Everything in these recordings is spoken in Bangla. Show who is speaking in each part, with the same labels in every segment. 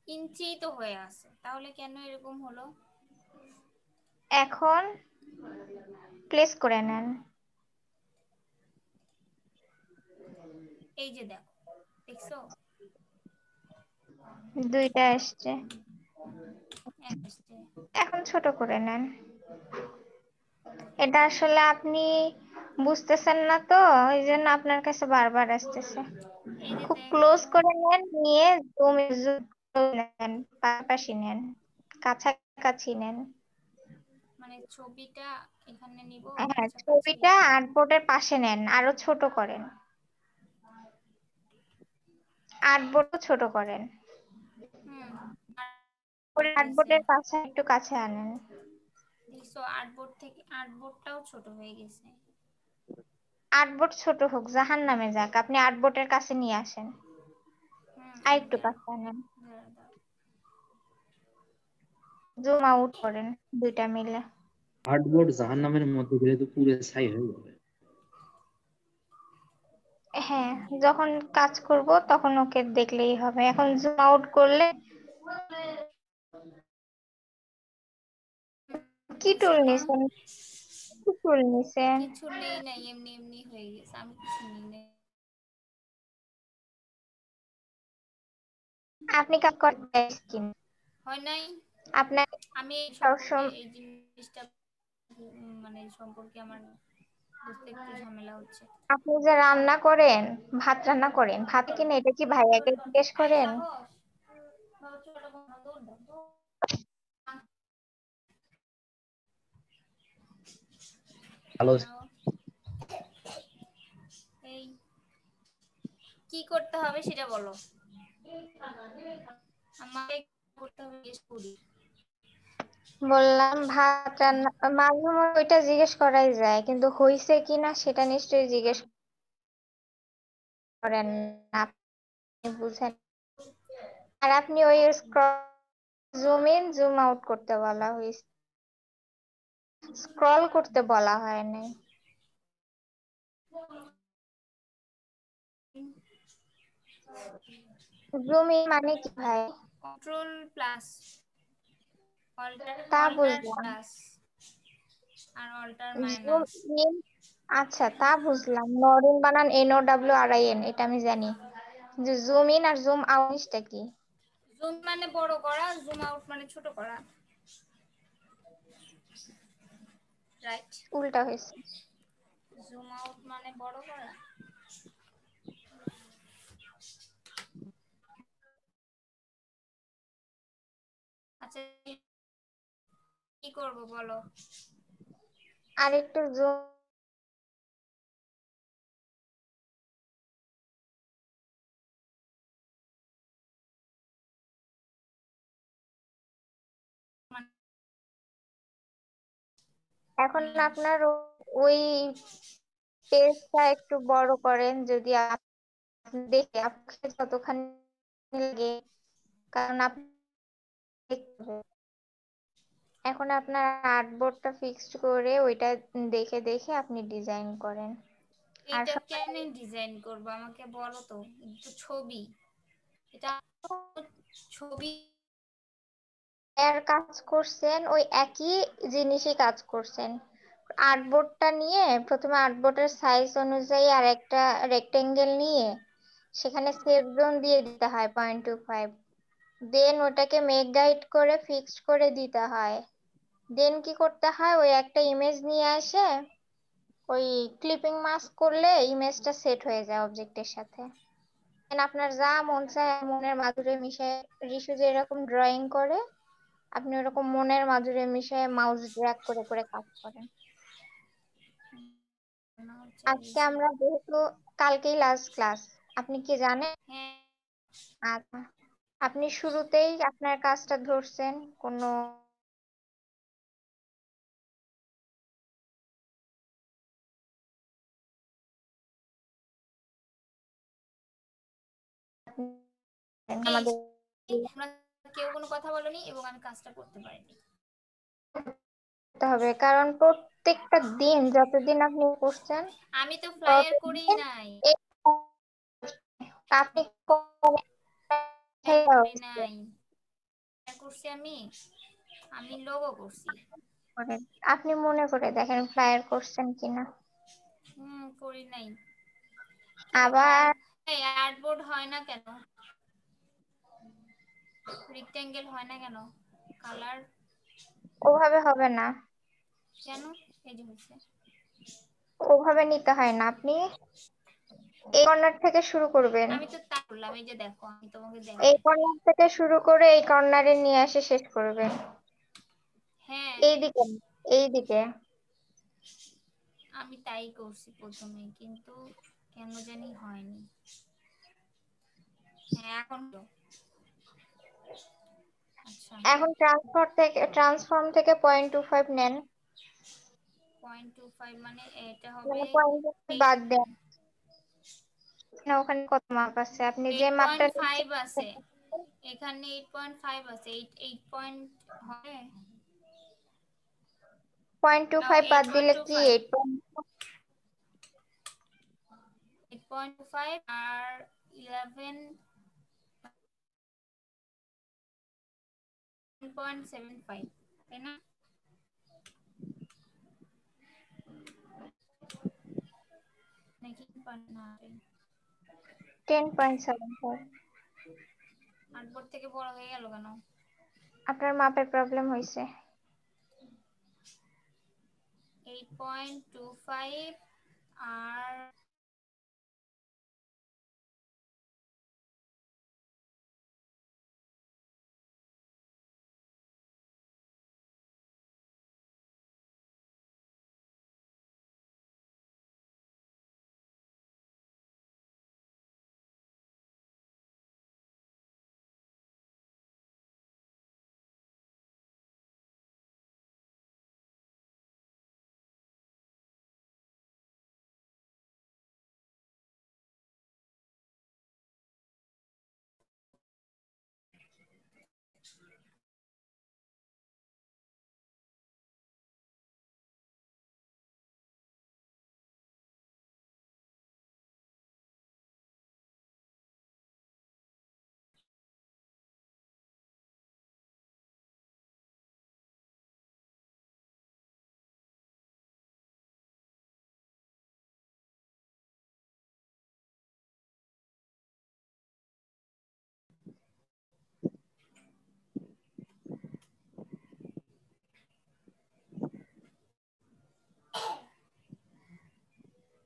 Speaker 1: ইঞ্চি তো হয়ে আছে, তাহলে কেন এরকম হলো?
Speaker 2: এখন প্লেস করে নেন।
Speaker 1: এই যে দেখো, দেখছো?
Speaker 2: দুইটা আসছে।
Speaker 1: আসছে।
Speaker 2: এখন ছোট করে নেন। এটা আসলে আপনি বুঝতেছেন না তো, ওই জন্য আপনার কাছে বারবার আসতেছে।
Speaker 1: এই যে
Speaker 2: খুব ক্লোজ
Speaker 1: দেখো,
Speaker 2: করে নেন, নিয়ে জুম নেন, পাশাপাশি নেন, কাছাকাছি নেন।
Speaker 1: মানে ছবিটা এখানে নিব
Speaker 2: হ্যাঁ,
Speaker 1: কাছাকাছি।
Speaker 2: ছবিটা আর্টবোর্ডের পাশে নেন, আরো ছোট করেন, আর্টবোর্ড ছোট করেন।
Speaker 1: হুম।
Speaker 2: পরে
Speaker 1: হয়েছে।
Speaker 2: আর্টবোর্ডের কাছে একটু কাছে আনেন।
Speaker 1: দেখছো, আর্টবোর্ড থেকে আর্টবোর্ডটাও ছোট হয়ে গেছে।
Speaker 2: আর্টবোর্ড ছোট হোক, জাহান্নামে যাক, আপনি আর্টবোর্ডের কাছে নিয়ে আসেন, আর একটু
Speaker 1: এইটা।
Speaker 2: কাছে আনেন।
Speaker 1: দাঁড়া, দাঁড়া।
Speaker 2: জুম আউট করেন দুইটা মিলে।
Speaker 3: হার্ডবোর্ড জাহান্নামের মধ্যে গেলে তো পুরো ছাই হয়ে যাবে।
Speaker 2: হ্যাঁ, যখন কাজ করব তখন ওকে দেখলেই হবে। এখন জুম আউট করলে কি
Speaker 1: দেখছো
Speaker 2: টুল
Speaker 1: এখন?
Speaker 2: নিছেন? কি টুল নিছেন?
Speaker 1: কিছু নেই, নাই, এমনি এমনি হয়ে গেছে, আমি কিছু নিই নাই।
Speaker 2: আপনি কাজ করতে স্কিন
Speaker 1: হয় নাই।
Speaker 2: আপনার
Speaker 1: আমি এই সম্পর্কে,
Speaker 2: সবসময়
Speaker 1: এই জিনিসটা মানে সম্পর্কে আমার বুঝতে একটু ঝামেলা হচ্ছে।
Speaker 2: আপনি যে রান্না করেন, ভাত রান্না করেন, ভাত কিনে এটা কি ভাইয়াকে জিজ্ঞেস
Speaker 1: এই
Speaker 2: করেন?
Speaker 1: সাহস, ছোট বন্ধ, দৌড় দাও, দৌড়।
Speaker 3: ভালো।
Speaker 1: নাও। এই কি করতে হবে সেটা বলো, আমাকে করতে হবে, জিজ্ঞেস করি।
Speaker 2: বললাম ভাত রান্না, মাঝে মধ্যে ওইটা জিজ্ঞেস করাই যায়, কিন্তু হইছে কিনা সেটা নিশ্চয়ই জিজ্ঞেস করেন না, আপনি বুঝেন। আর আপনি ওই জুম ইন জুম আউট করতে বলা হয়েছে, স্ক্রল করতে বলা হয় নাই। জুম ইন মানে কি ভাই?
Speaker 1: কন্ট্রোল প্লাস, অল্টার,
Speaker 2: তা
Speaker 1: অল্টার
Speaker 2: বুঝলাম।
Speaker 1: প্লাস আর অল্টার
Speaker 2: জুম
Speaker 1: মাইনাস।
Speaker 2: ইন, আচ্ছা তা বুঝলাম। নরিন বানান NOWRIN, এটা আমি জানি। যে জুম ইন আর জুম আউটটা কি?
Speaker 1: জুম মানে বড় করা, জুম আউট মানে ছোট করা। রাইট।
Speaker 2: উল্টা হয়েছে।
Speaker 1: জুম আউট মানে বড় করা। আচ্ছা, কি করব বলো?
Speaker 2: আর একটু জুম,
Speaker 1: মানে
Speaker 2: এখন আপনার ওই পেজটা একটু বড় করেন, যদি আপনি দেখে আপনাকে যতখানি লাগে, কারণ আপনি এখন আপনার আর্টবোর্ডটা ফিক্সড করে ওইটা দেখে দেখে আপনি ডিজাইন করেন। আর
Speaker 1: এটা
Speaker 2: সবাই
Speaker 1: কেমনে ডিজাইন করব আমাকে বলো তো, একটু ছবি, এটা ছবি।
Speaker 2: এর কাজ করছেন, ওই একই জিনিসই কাজ করছেন। আর্টবোর্ডটা নিয়ে প্রথমে আর্টবোর্ডের সাইজ অনুযায়ী আর একটা রেক্টেঙ্গেল নিয়ে সেখানে সেভ জোন দিয়ে দিতে হয় 0.25। দেন ওটাকে মেক গাইড করে ফিক্সড করে দিতে হয়। দেন কি করতে হয়, ওই একটা ইমেজ নিয়ে আসে ওই ক্লিপিং মাস্ক করলে ইমেজটা সেট হয়ে যায় অবজেক্টের সাথে। দেন আপনার যা মন চায় মনের মাধুরী মিশায়, রিশু যেরকম ড্রয়িং করে আপনি ওরকম মনের মাধুরী মিশায় মাউস ড্র্যাগ করে করে কাজ করেন।
Speaker 1: হচ্ছে
Speaker 2: আজকে
Speaker 1: রিসু।
Speaker 2: আমরা যেহেতু কালকেই লাস্ট ক্লাস, আপনি কি জানেন?
Speaker 1: হ্যাঁ।
Speaker 2: আচ্ছা, আপনি শুরুতেই আপনার কাজটা ধরছেন, কোনো
Speaker 1: এই
Speaker 2: আমাদের
Speaker 1: তোমরা কেউ কোনো কথা বলনি এবং আমি কাজটা করতে পারিনি।
Speaker 2: করতে হবে, কারণ প্রত্যেকটা দিন যতদিন আপনি করছেন
Speaker 1: আমি তো ফ্লায়ার করিই
Speaker 2: ততদিন
Speaker 1: নাই।
Speaker 2: এই আপনি
Speaker 1: ফ্লায়ার করি নাই। করছি আমি আমি লোগো করছি।
Speaker 2: আপনি মনে করে দেখেন ফ্লায়ার করছেন কিনা।
Speaker 1: করি নাই।
Speaker 2: আবার
Speaker 1: এই আর্টবোর্ড হয় না কেন? রেক্টেঙ্গেল হয় না কেন? কালার
Speaker 2: ওভাবে হবে না,
Speaker 1: কেন? এই যে হচ্ছে
Speaker 2: ওভাবে নিতে হয় না। আপনি এই কর্নার থেকে শুরু করবেন,
Speaker 1: আমি তো তা করলাম। এই যে দেখো আমি তোমাকে
Speaker 2: এই
Speaker 1: দেখাই।
Speaker 2: কর্নার থেকে শুরু করে এই কর্নারে নিয়ে এসে শেষ করবেন।
Speaker 1: হ্যাঁ
Speaker 2: এইদিকে, এইদিকে।
Speaker 1: আমি তাই করছি প্রথমে, কিন্তু কেন জানি হয়নি। হ্যাঁ এখন তো আচ্ছা
Speaker 2: এখন ট্রান্সফর্ম থেকে 0.25 নেন,
Speaker 1: 0.25 মানে এটা হবে
Speaker 2: মানে 0.25 বাদ দেন না। ওখানে কত মাপ আছে? আপনি যে মাপটা নিচ্ছেন
Speaker 1: 8.5 আছে এখানে। 8.5 আছে। 8 পয়েন্ট হবে।
Speaker 2: 0.25 বাদ দিলে কি
Speaker 1: 8.25
Speaker 2: 8?
Speaker 1: 8.5 আর 11.75 তাই না? নাকি না
Speaker 2: 10.75।
Speaker 1: আটবোর্ড থেকে বড় হয়ে গেল কেন?
Speaker 2: আপনার মাপের প্রবলেম হয়েছে।
Speaker 1: 8.25 আর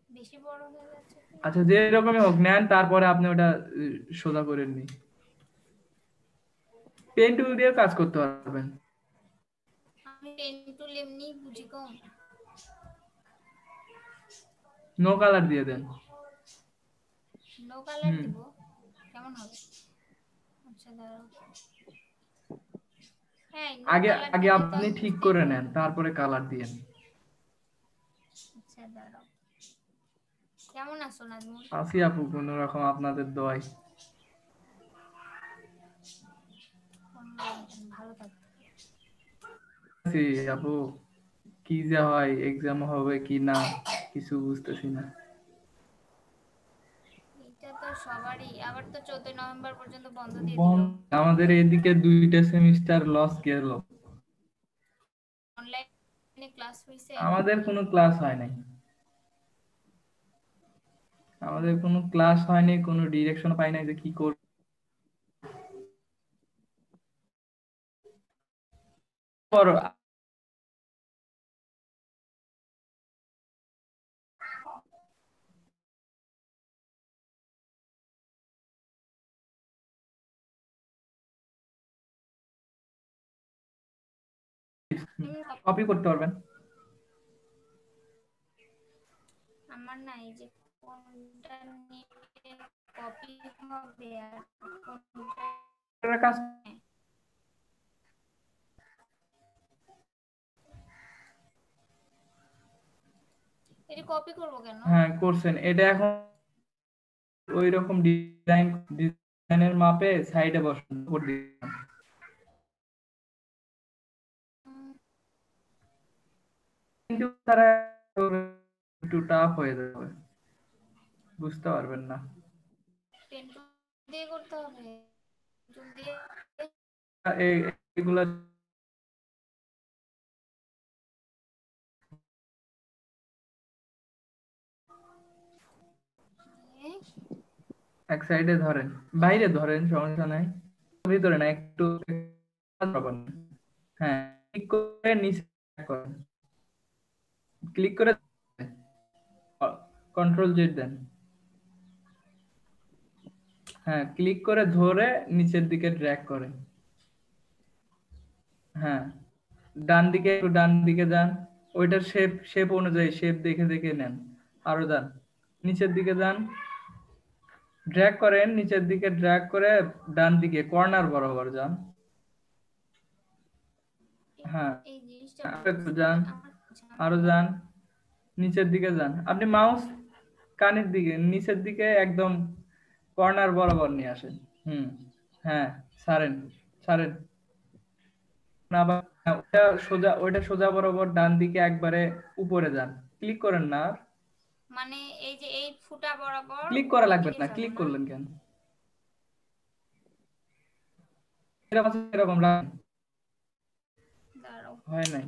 Speaker 1: বেশি বড় হয়ে যাচ্ছে কি?
Speaker 4: আচ্ছা যে রকমই হোক নেন, তারপরে আপনি ওটা সোজা করে নিন। পেন টুল দিয়ে কাজ করতে পারবেন।
Speaker 1: আমি পেন টুল এমনি বুঝি কম।
Speaker 4: নো কালার দিয়ে দেন।
Speaker 1: নো কালার
Speaker 4: হুম
Speaker 1: দিব? কেমন হবে? আচ্ছা দাঁড়াও। হ্যাঁ নো
Speaker 4: আগে
Speaker 1: কালার
Speaker 4: আগে
Speaker 1: দিলে তো
Speaker 4: আপনি
Speaker 1: আমি
Speaker 4: ঠিক
Speaker 1: বুঝতেই
Speaker 4: করে নেন,
Speaker 1: পারবো।
Speaker 4: তারপরে কালার দিয়েন।
Speaker 1: আচ্ছা দাঁড়াও। কেমন আছো নাজমুল?
Speaker 4: আসি আপু, কোন রকম আপনাদের দোয়ায়।
Speaker 1: ভালো থাকো।
Speaker 4: আসি আপু, কি যে হয়, এক্সাম হবে কি না কিছু বুঝতেছি না।
Speaker 1: এটা তো সবারই। আবার তো 14 নভেম্বর পর্যন্ত বন্ধ দিয়ে দিল।
Speaker 4: আমাদের এদিকে 2টা সেমিস্টার লস গেল।
Speaker 1: অনলাইনে ক্লাস হইছে
Speaker 4: আমাদের
Speaker 1: নাকি?
Speaker 4: কোনো ক্লাস হয় নাই, আমাদের কোনো ক্লাস হয়নি, কোনো ডিরেকশন পাই নাই যে কি করব। কপি করতে পারবেন।
Speaker 1: আমার না এই যে কোনটা নিয়ে কপি হবে আর কোনটা
Speaker 4: কাজ
Speaker 1: এটা কপি করব কেন?
Speaker 4: হ্যাঁ করছেন, এটা এখন ওই রকম ডিজাইনের মাপে সাইডে বসান উপর দিয়ে। কিন্তু তারা একটু টাফ হয়ে যাবে, বুঝতে পারবেন না।
Speaker 1: পেন টুল দিয়ে করতে হবে। পেন টুল দিয়ে
Speaker 4: এগুলা এক সাইডে ধরেন, বাইরে ধরেন, সমস্যা নাই, ভিতরে না, একটু হ্যাঁ, ক্লিক করে নিচে করেন, ক্লিক করে কন্ট্রোল জেড দেন। হ্যাঁ, ক্লিক করে ধরে নিচের দিকে ড্র্যাগ করেন। হ্যাঁ, ডান দিকে, একটু ডান দিকে যান, ওইটার শেপ অনুযায়ী শেপ দেখে দেখে নেন, আরো যান, নিচের দিকে যান, ড্র্যাগ করেন, নিচের দিকে ড্র্যাগ করে ডান দিকে কর্নার বরাবর যান। হ্যাঁ,
Speaker 1: এই জিনিসটা
Speaker 4: আরো একটু
Speaker 1: বুঝতে
Speaker 4: যান,
Speaker 1: আমার
Speaker 4: আরো যান, নিচের দিকে যান, আপনি মাউস কানের দিকে নিচের দিকে একদম কর্নার বরাবর নিয়ে আসেন। হ্যাঁ, ছাড়েন, ছাড়েন, আবার ওইটা সোজা বরাবর ডান দিকে একবারে উপরে যান, ক্লিক করেন না আর।
Speaker 1: মানে এই যে এই ফুটা বরাবর
Speaker 4: ক্লিক করা
Speaker 1: উপরের
Speaker 4: লাগবে
Speaker 1: দিকে
Speaker 4: না,
Speaker 1: যাব
Speaker 4: ক্লিক
Speaker 1: না?
Speaker 4: করলেন কেন? এরকম রাখেন,
Speaker 1: দাঁড়াও।
Speaker 4: হয় নাই,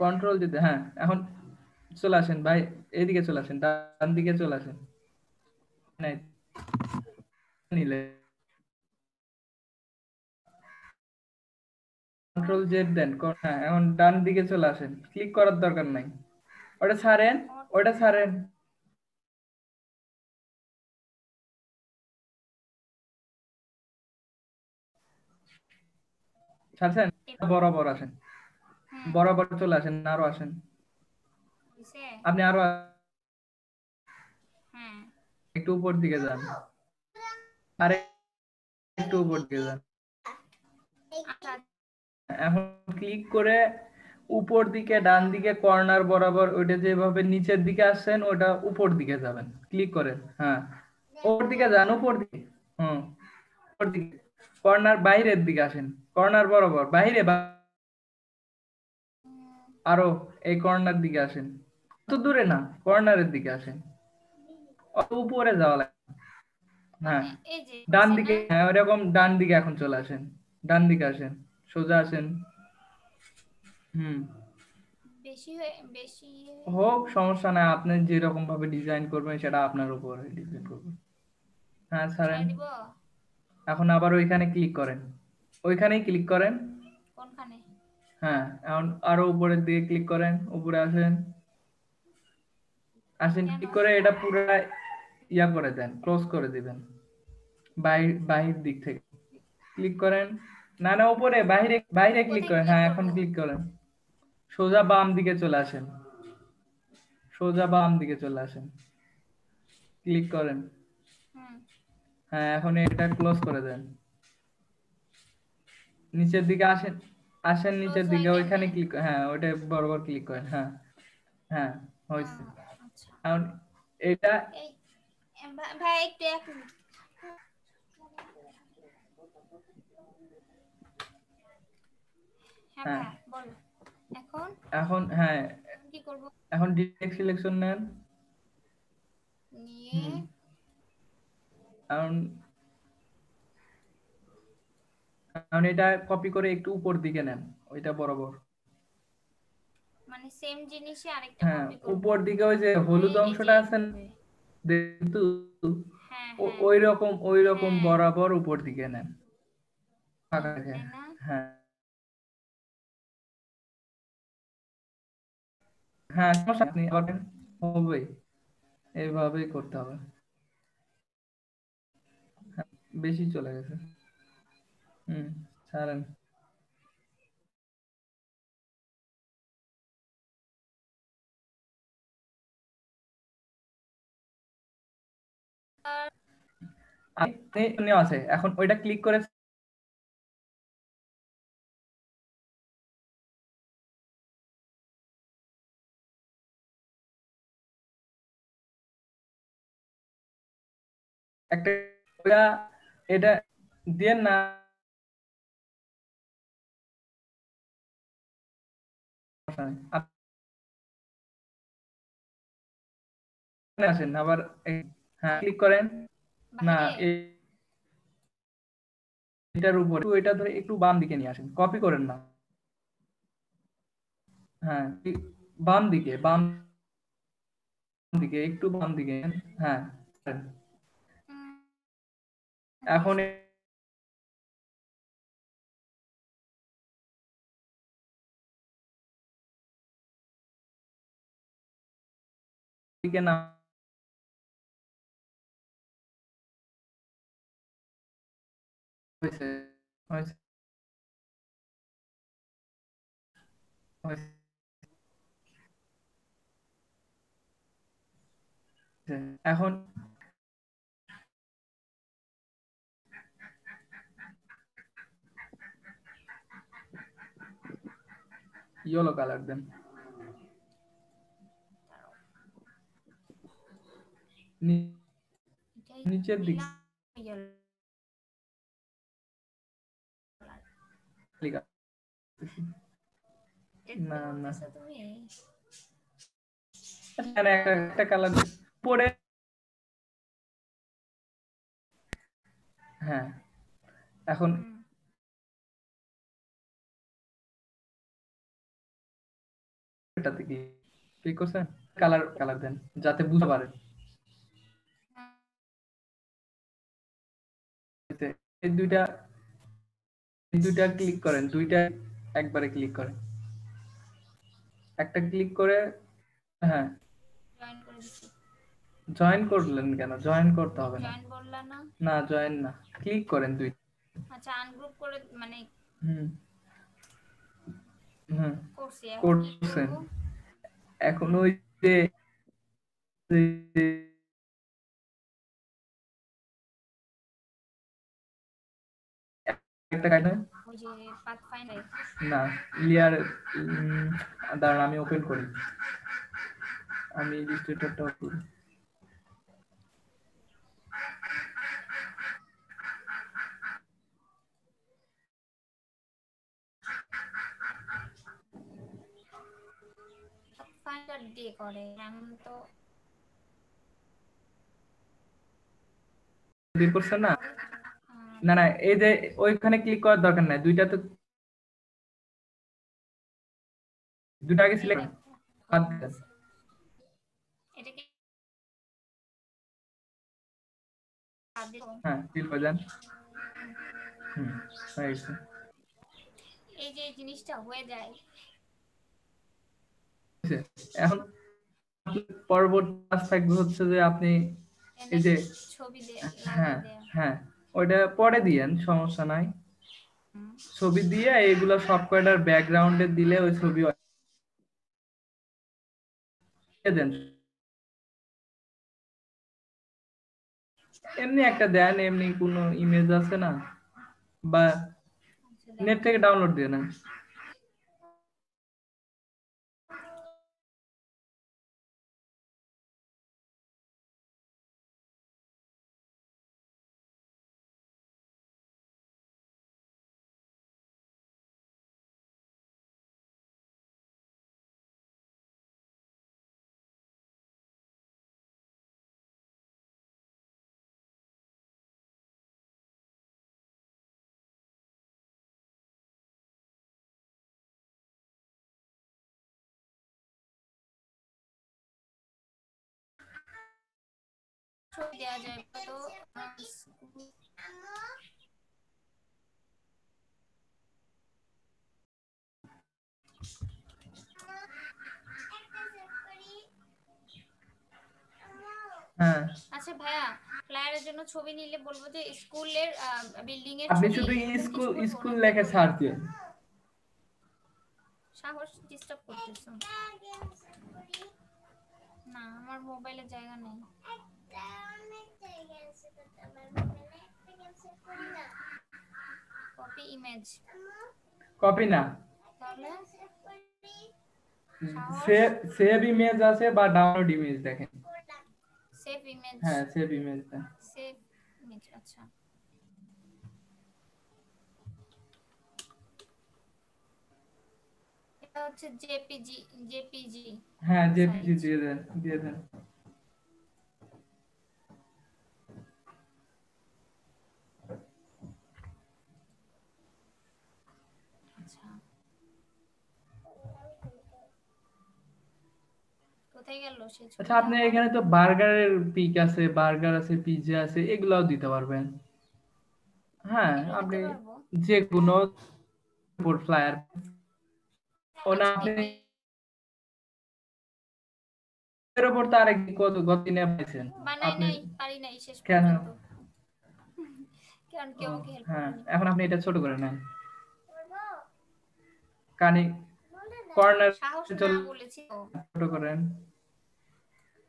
Speaker 4: কন্ট্রোল দিতে, হ্যাঁ, এখন চলে আসেন ভাই, এইদিকে চলে আসেন, ডান দিকে চলে আসেন, নাই নিলে কন্ট্রোল জেড দেন, হ্যাঁ, এখন ডান দিকে চলে আসেন, ক্লিক করার দরকার নাই, ওটা ছাড়েন, ওটা ছাড়েন, ছাড়ছেন, বরাবর আসেন,
Speaker 1: হুম,
Speaker 4: বরাবর চলে আসেন, আরো আসেন,
Speaker 1: হইছে?
Speaker 4: আপনি আরো
Speaker 1: হ্যাঁ,
Speaker 4: একটু উপর দিকে যান, আরে একটু উপর দিকে যান,
Speaker 1: আচ্ছা,
Speaker 4: এখন ক্লিক করে উপর দিকে ডান দিকে কর্নার বরাবর ওইটা যেভাবে নিচের দিকে আসছেন ওটা উপর দিকে যাবেন, ক্লিক করেন, হ্যাঁ, উপর দিকে যান, উপর দিকে, উপর দিকে, কর্নার বাইরের দিকে আসেন, কর্নার বরাবর বাইরে, আরো এই কর্নার দিকে আসেন, তো দূরে না, কর্নারের দিকে আসেন, অত উপরে যাওয়া লাগে, হ্যাঁ,
Speaker 1: মানে এই যে
Speaker 4: ডান
Speaker 1: হইছে
Speaker 4: দিকে,
Speaker 1: না?
Speaker 4: হ্যাঁ, ওরকম ডান দিকে এখন চলে আসেন, ডান দিকে আসেন, সোজা আসেন,
Speaker 1: বেশি হয়ে বেশি
Speaker 4: হোক, সমস্যা নাই, আপনি যেরকম ভাবে ডিজাইন করবেন সেটা আপনার উপর ডিপেন্ড করবে। হ্যাঁ, ছাড়েন,
Speaker 1: ছেড়ে দিব?
Speaker 4: এখন আবার ওইখানে ক্লিক করেন, ওইখানেই ক্লিক করেন,
Speaker 1: কোনখানে?
Speaker 4: হ্যাঁ, এখন আরো উপরের দিকে ক্লিক করেন, উপরে আসেন, আসেন,
Speaker 1: কেন?
Speaker 4: ক্লিক করে এটা পুরো ইয়া করে দেন, ক্লোজ করে দিবেন, বাহির দিক থেকে ক্লিক করেন, না না, উপরে, বাইরে, বাইরে ক্লিক
Speaker 1: কোথায়
Speaker 4: করেন,
Speaker 1: ক্লিক
Speaker 4: হ্যাঁ,
Speaker 1: করব?
Speaker 4: এখন ক্লিক করেন, সোজা বাম দিকে চলে আসেন, সোজা বাম দিকে চলে আসেন, ক্লিক করেন,
Speaker 1: হুম,
Speaker 4: হ্যাঁ, এখন এটা ক্লোজ করে দেন, নিচের দিকে আসেন, আসেন
Speaker 1: ক্লোজ
Speaker 4: নিচের
Speaker 1: হয়
Speaker 4: দিকে, ওইখানে
Speaker 1: কেমনে?
Speaker 4: ক্লিক, হ্যাঁ, ওইটা বরাবর ক্লিক করেন, হ্যাঁ, হ্যাঁ, হয়েছে,
Speaker 1: আচ্ছা,
Speaker 4: এখন এটা,
Speaker 1: এই ভাই একটু 1 মিনিট। হ্যাঁ
Speaker 4: হ্যাঁ,
Speaker 1: ভাই বলো। এখন
Speaker 4: এখন, হ্যাঁ,
Speaker 1: এখন কি করব?
Speaker 4: এখন ডিরেক্ট সিলেকশন নেন,
Speaker 1: নিয়ে
Speaker 4: এখন এখন এটা কপি করে একটু উপর দিকে নেন, ওইটা বরাবর,
Speaker 1: মানে সেম জিনিসই আরেকটা
Speaker 4: হ্যাঁ,
Speaker 1: কপি করব।
Speaker 4: উপর দিকে ওই যে হলুদ
Speaker 1: এই যে
Speaker 4: অংশটা আছেন
Speaker 1: এইভাবে।
Speaker 4: কিন্তু
Speaker 1: হ্যাঁ হ্যাঁ
Speaker 4: ওই রকম, ওই রকম
Speaker 1: হ্যাঁ,
Speaker 4: বরাবর উপর দিকে নেন, ফাঁকা রেখে,
Speaker 1: তাই না?
Speaker 4: হ্যাঁ, হ্যাঁ, সমস্যা নেই, আপনি করেন, হবে, এইভাবেই করতে হবে, হ্যাঁ, বেশি চলে গেছে, ছাড়েন, আপনি আছে, এখন ওইটা ক্লিক করে একটা, ওইটা, এটা দিয়েন না, আপনি আসেন আবার হ্যাঁ, ক্লিক করেন, না,
Speaker 1: বাইরে
Speaker 4: এটার উপরে এটা ধরে একটু বাম দিকে নিয়ে আসেন, কপি করেন না। হ্যাঁ, বাম দিকে, বাম দিকে, একটু বাম দিকে। হ্যাঁ, এখন দিকে না হয়েছে, হয়েছে, হয়েছে। এখন ইয়েলো কালার দেন, নিচের দিকে না না, এখানে একটা কালার পরে। হ্যাঁ, এখন এটাতে কি করছেন, কালার কালার দেন যাতে বুঝতে পারেন। এই দুইটা ক্লিক করেন, দুইটা একবারে ক্লিক করেন, একটা ক্লিক করে। হ্যাঁ, জয়েন করলেন কেন? জয়েন করতে হবে না, না জয়েন না, ক্লিক করেন দুই।
Speaker 1: আচ্ছা, আনগ্রুপ করে মানে
Speaker 4: হুম হুম
Speaker 1: করছি, এখন কি
Speaker 4: করছেন।
Speaker 1: করব?
Speaker 4: এখন ওই যে একটা কাজ
Speaker 1: ওই যে পাথফাইন্ডার
Speaker 4: না, লেয়ার, দাঁড়ান আমি ওপেন করি, আমি ইলাস্ট্রেটরটা করি।
Speaker 1: পাথফাইন্ডার দিয়ে করে এমন তো
Speaker 4: দিয়ে করছেন না? না না, এই যে ওইখানে ক্লিক করার দরকার নাই, দুইটা তো, দুইটা আগে সিলেক্ট করেন।
Speaker 1: এটা কি
Speaker 4: হ্যাঁ, ক্লিক করে দেন। হয়ে গেছে।
Speaker 1: এই যে জিনিসটা হয়ে যায়,
Speaker 4: এখন পরবর্তী কাজ থাকবে হচ্ছে যে আপনি এই যে
Speaker 1: ছবি
Speaker 4: হ্যাঁ
Speaker 1: দেয়া।
Speaker 4: হ্যাঁ ওইটা পরে দিয়েন, সমস্যা নাই। ছবি দিয়ে এইগুলো সব কয়টার ব্যাকগ্রাউন্ডে দিলে ওই ছবি দেন। এমনি একটা দেন, এমনি কোনো ইমেজ আছে না, বা নেট থেকে ডাউনলোড দিয়ে নেন।
Speaker 1: ছবি দেওয়া যায় তো
Speaker 4: হ্যাঁ,
Speaker 1: আচ্ছা ভাইয়া, ফ্লায়ারের জন্য ছবি নিলে বলবো যে স্কুলের বিল্ডিং এর
Speaker 4: আপনি
Speaker 1: ছবি,
Speaker 4: শুধু
Speaker 1: এরকম
Speaker 4: স্কুল
Speaker 1: কিছু বলবো
Speaker 4: স্কুল
Speaker 1: নাকি?
Speaker 4: লেখে সার্চ দিন।
Speaker 1: সাহস ডিস্টার্ব করতেছো না, আমার মোবাইলে জায়গা নেই। কপি ইমেজ,
Speaker 4: কপি না,
Speaker 1: তাহলে
Speaker 4: সেভ ইমেজ আছে বা ডাউনলোড ইমেজ দেখেন।
Speaker 1: সেভ ইমেজ,
Speaker 4: হ্যাঁ, সেভ ইমেজ দেন।
Speaker 1: সেভ ইমেজ, আচ্ছা এটা হচ্ছে জেপিজি।
Speaker 4: হ্যাঁ, জেপিজি দিয়ে দেন, দিয়ে দেন।
Speaker 1: কোথায় গেল সেই
Speaker 4: আচ্ছা,
Speaker 1: ছবিটা
Speaker 4: আপনার
Speaker 1: আমার?
Speaker 4: এখানে তো বার্গারের পিক আছে, বার্গার আছে, পিৎজা আছে, এগুলাও দিতে পারবেন। হ্যাঁ,
Speaker 1: এগুলো
Speaker 4: আপনি
Speaker 1: দিতে পারবো?
Speaker 4: যে কোনো ফ্লায়ার ও না,
Speaker 1: আচ্ছা
Speaker 4: আপনি
Speaker 1: এই
Speaker 4: এর উপর তো আরেক কতদিনে পাইছেন
Speaker 1: বানাই
Speaker 4: আপনি?
Speaker 1: নাই, পারি নাই শেষ
Speaker 4: কেন?
Speaker 1: পর্যন্ত। কারণ
Speaker 4: ও,
Speaker 1: কেউ আমাকে হেল্প
Speaker 4: হ্যাঁ,
Speaker 1: করেনি।
Speaker 4: এখন আপনি এটা ছোট করে নেন, কানি কর্নার
Speaker 1: সাহস না
Speaker 4: চলে,
Speaker 1: বলেছি তো।
Speaker 4: ছোট করেন।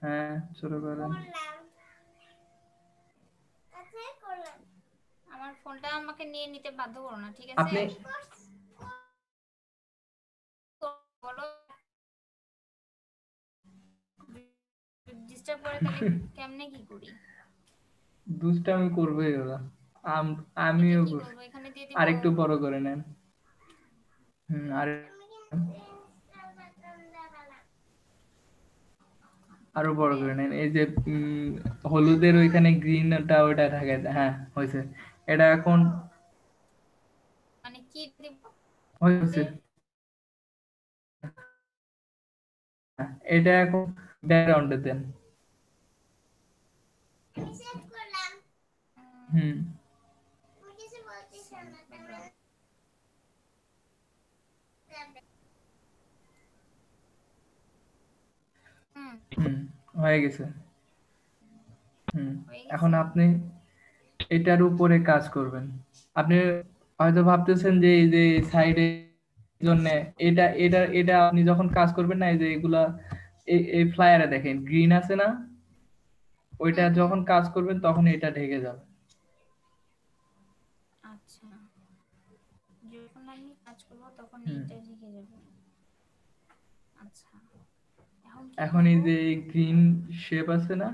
Speaker 4: হ্যাঁ, ছোট করেন।
Speaker 1: আমার ফোনটা আমাকে নিয়ে নিতে বাধ্য করো না, ঠিক আছে?
Speaker 4: আপনি
Speaker 1: বলো ডিস্টার্ব করে তাহলে কেমনে কি করি?
Speaker 4: দুষ্টামি করবোই ওরা,
Speaker 1: এটা
Speaker 4: আমিও
Speaker 1: কি
Speaker 4: করছি।
Speaker 1: করবো, এখানে দিয়ে দিব?
Speaker 4: আরেকটু বড় করে নেন। আর আরো বড় করে নেন। এই যে হলুদের ওইখানে গ্রিনটা ওইটা থাকে, হ্যাঁ হয়েছে। এটা এখন
Speaker 1: মানে কি দিব?
Speaker 4: হয়েছে, এটা এখন ব্যাকগ্রাউন্ডে দেন। হুম
Speaker 1: background। হুম,
Speaker 4: হুম হয়ে গেছে। হুম
Speaker 1: হয়ে
Speaker 4: এখন
Speaker 1: গেছে।
Speaker 4: আপনি এটার উপরে কাজ করবেন। আপনি হয়তো ভাবতেছেন যে এই যে সাইডে জন্য এটা এটা এটা আপনি যখন কাজ করবেন না, এই যে এগুলা এই ফ্লায়ারে দেখেন গ্রিন আছে না, ওইটা
Speaker 1: হুম হুম,
Speaker 4: যখন কাজ করবেন তখন এটা ঢেকে যাবে।
Speaker 1: আচ্ছা, যখন আমি কাজ করব তখন
Speaker 4: হুম
Speaker 1: এইটা ঢেকে যাবে। আচ্ছা, এখন কি
Speaker 4: এখন
Speaker 1: করব?
Speaker 4: এই যে গ্রিন শেপ আছে না,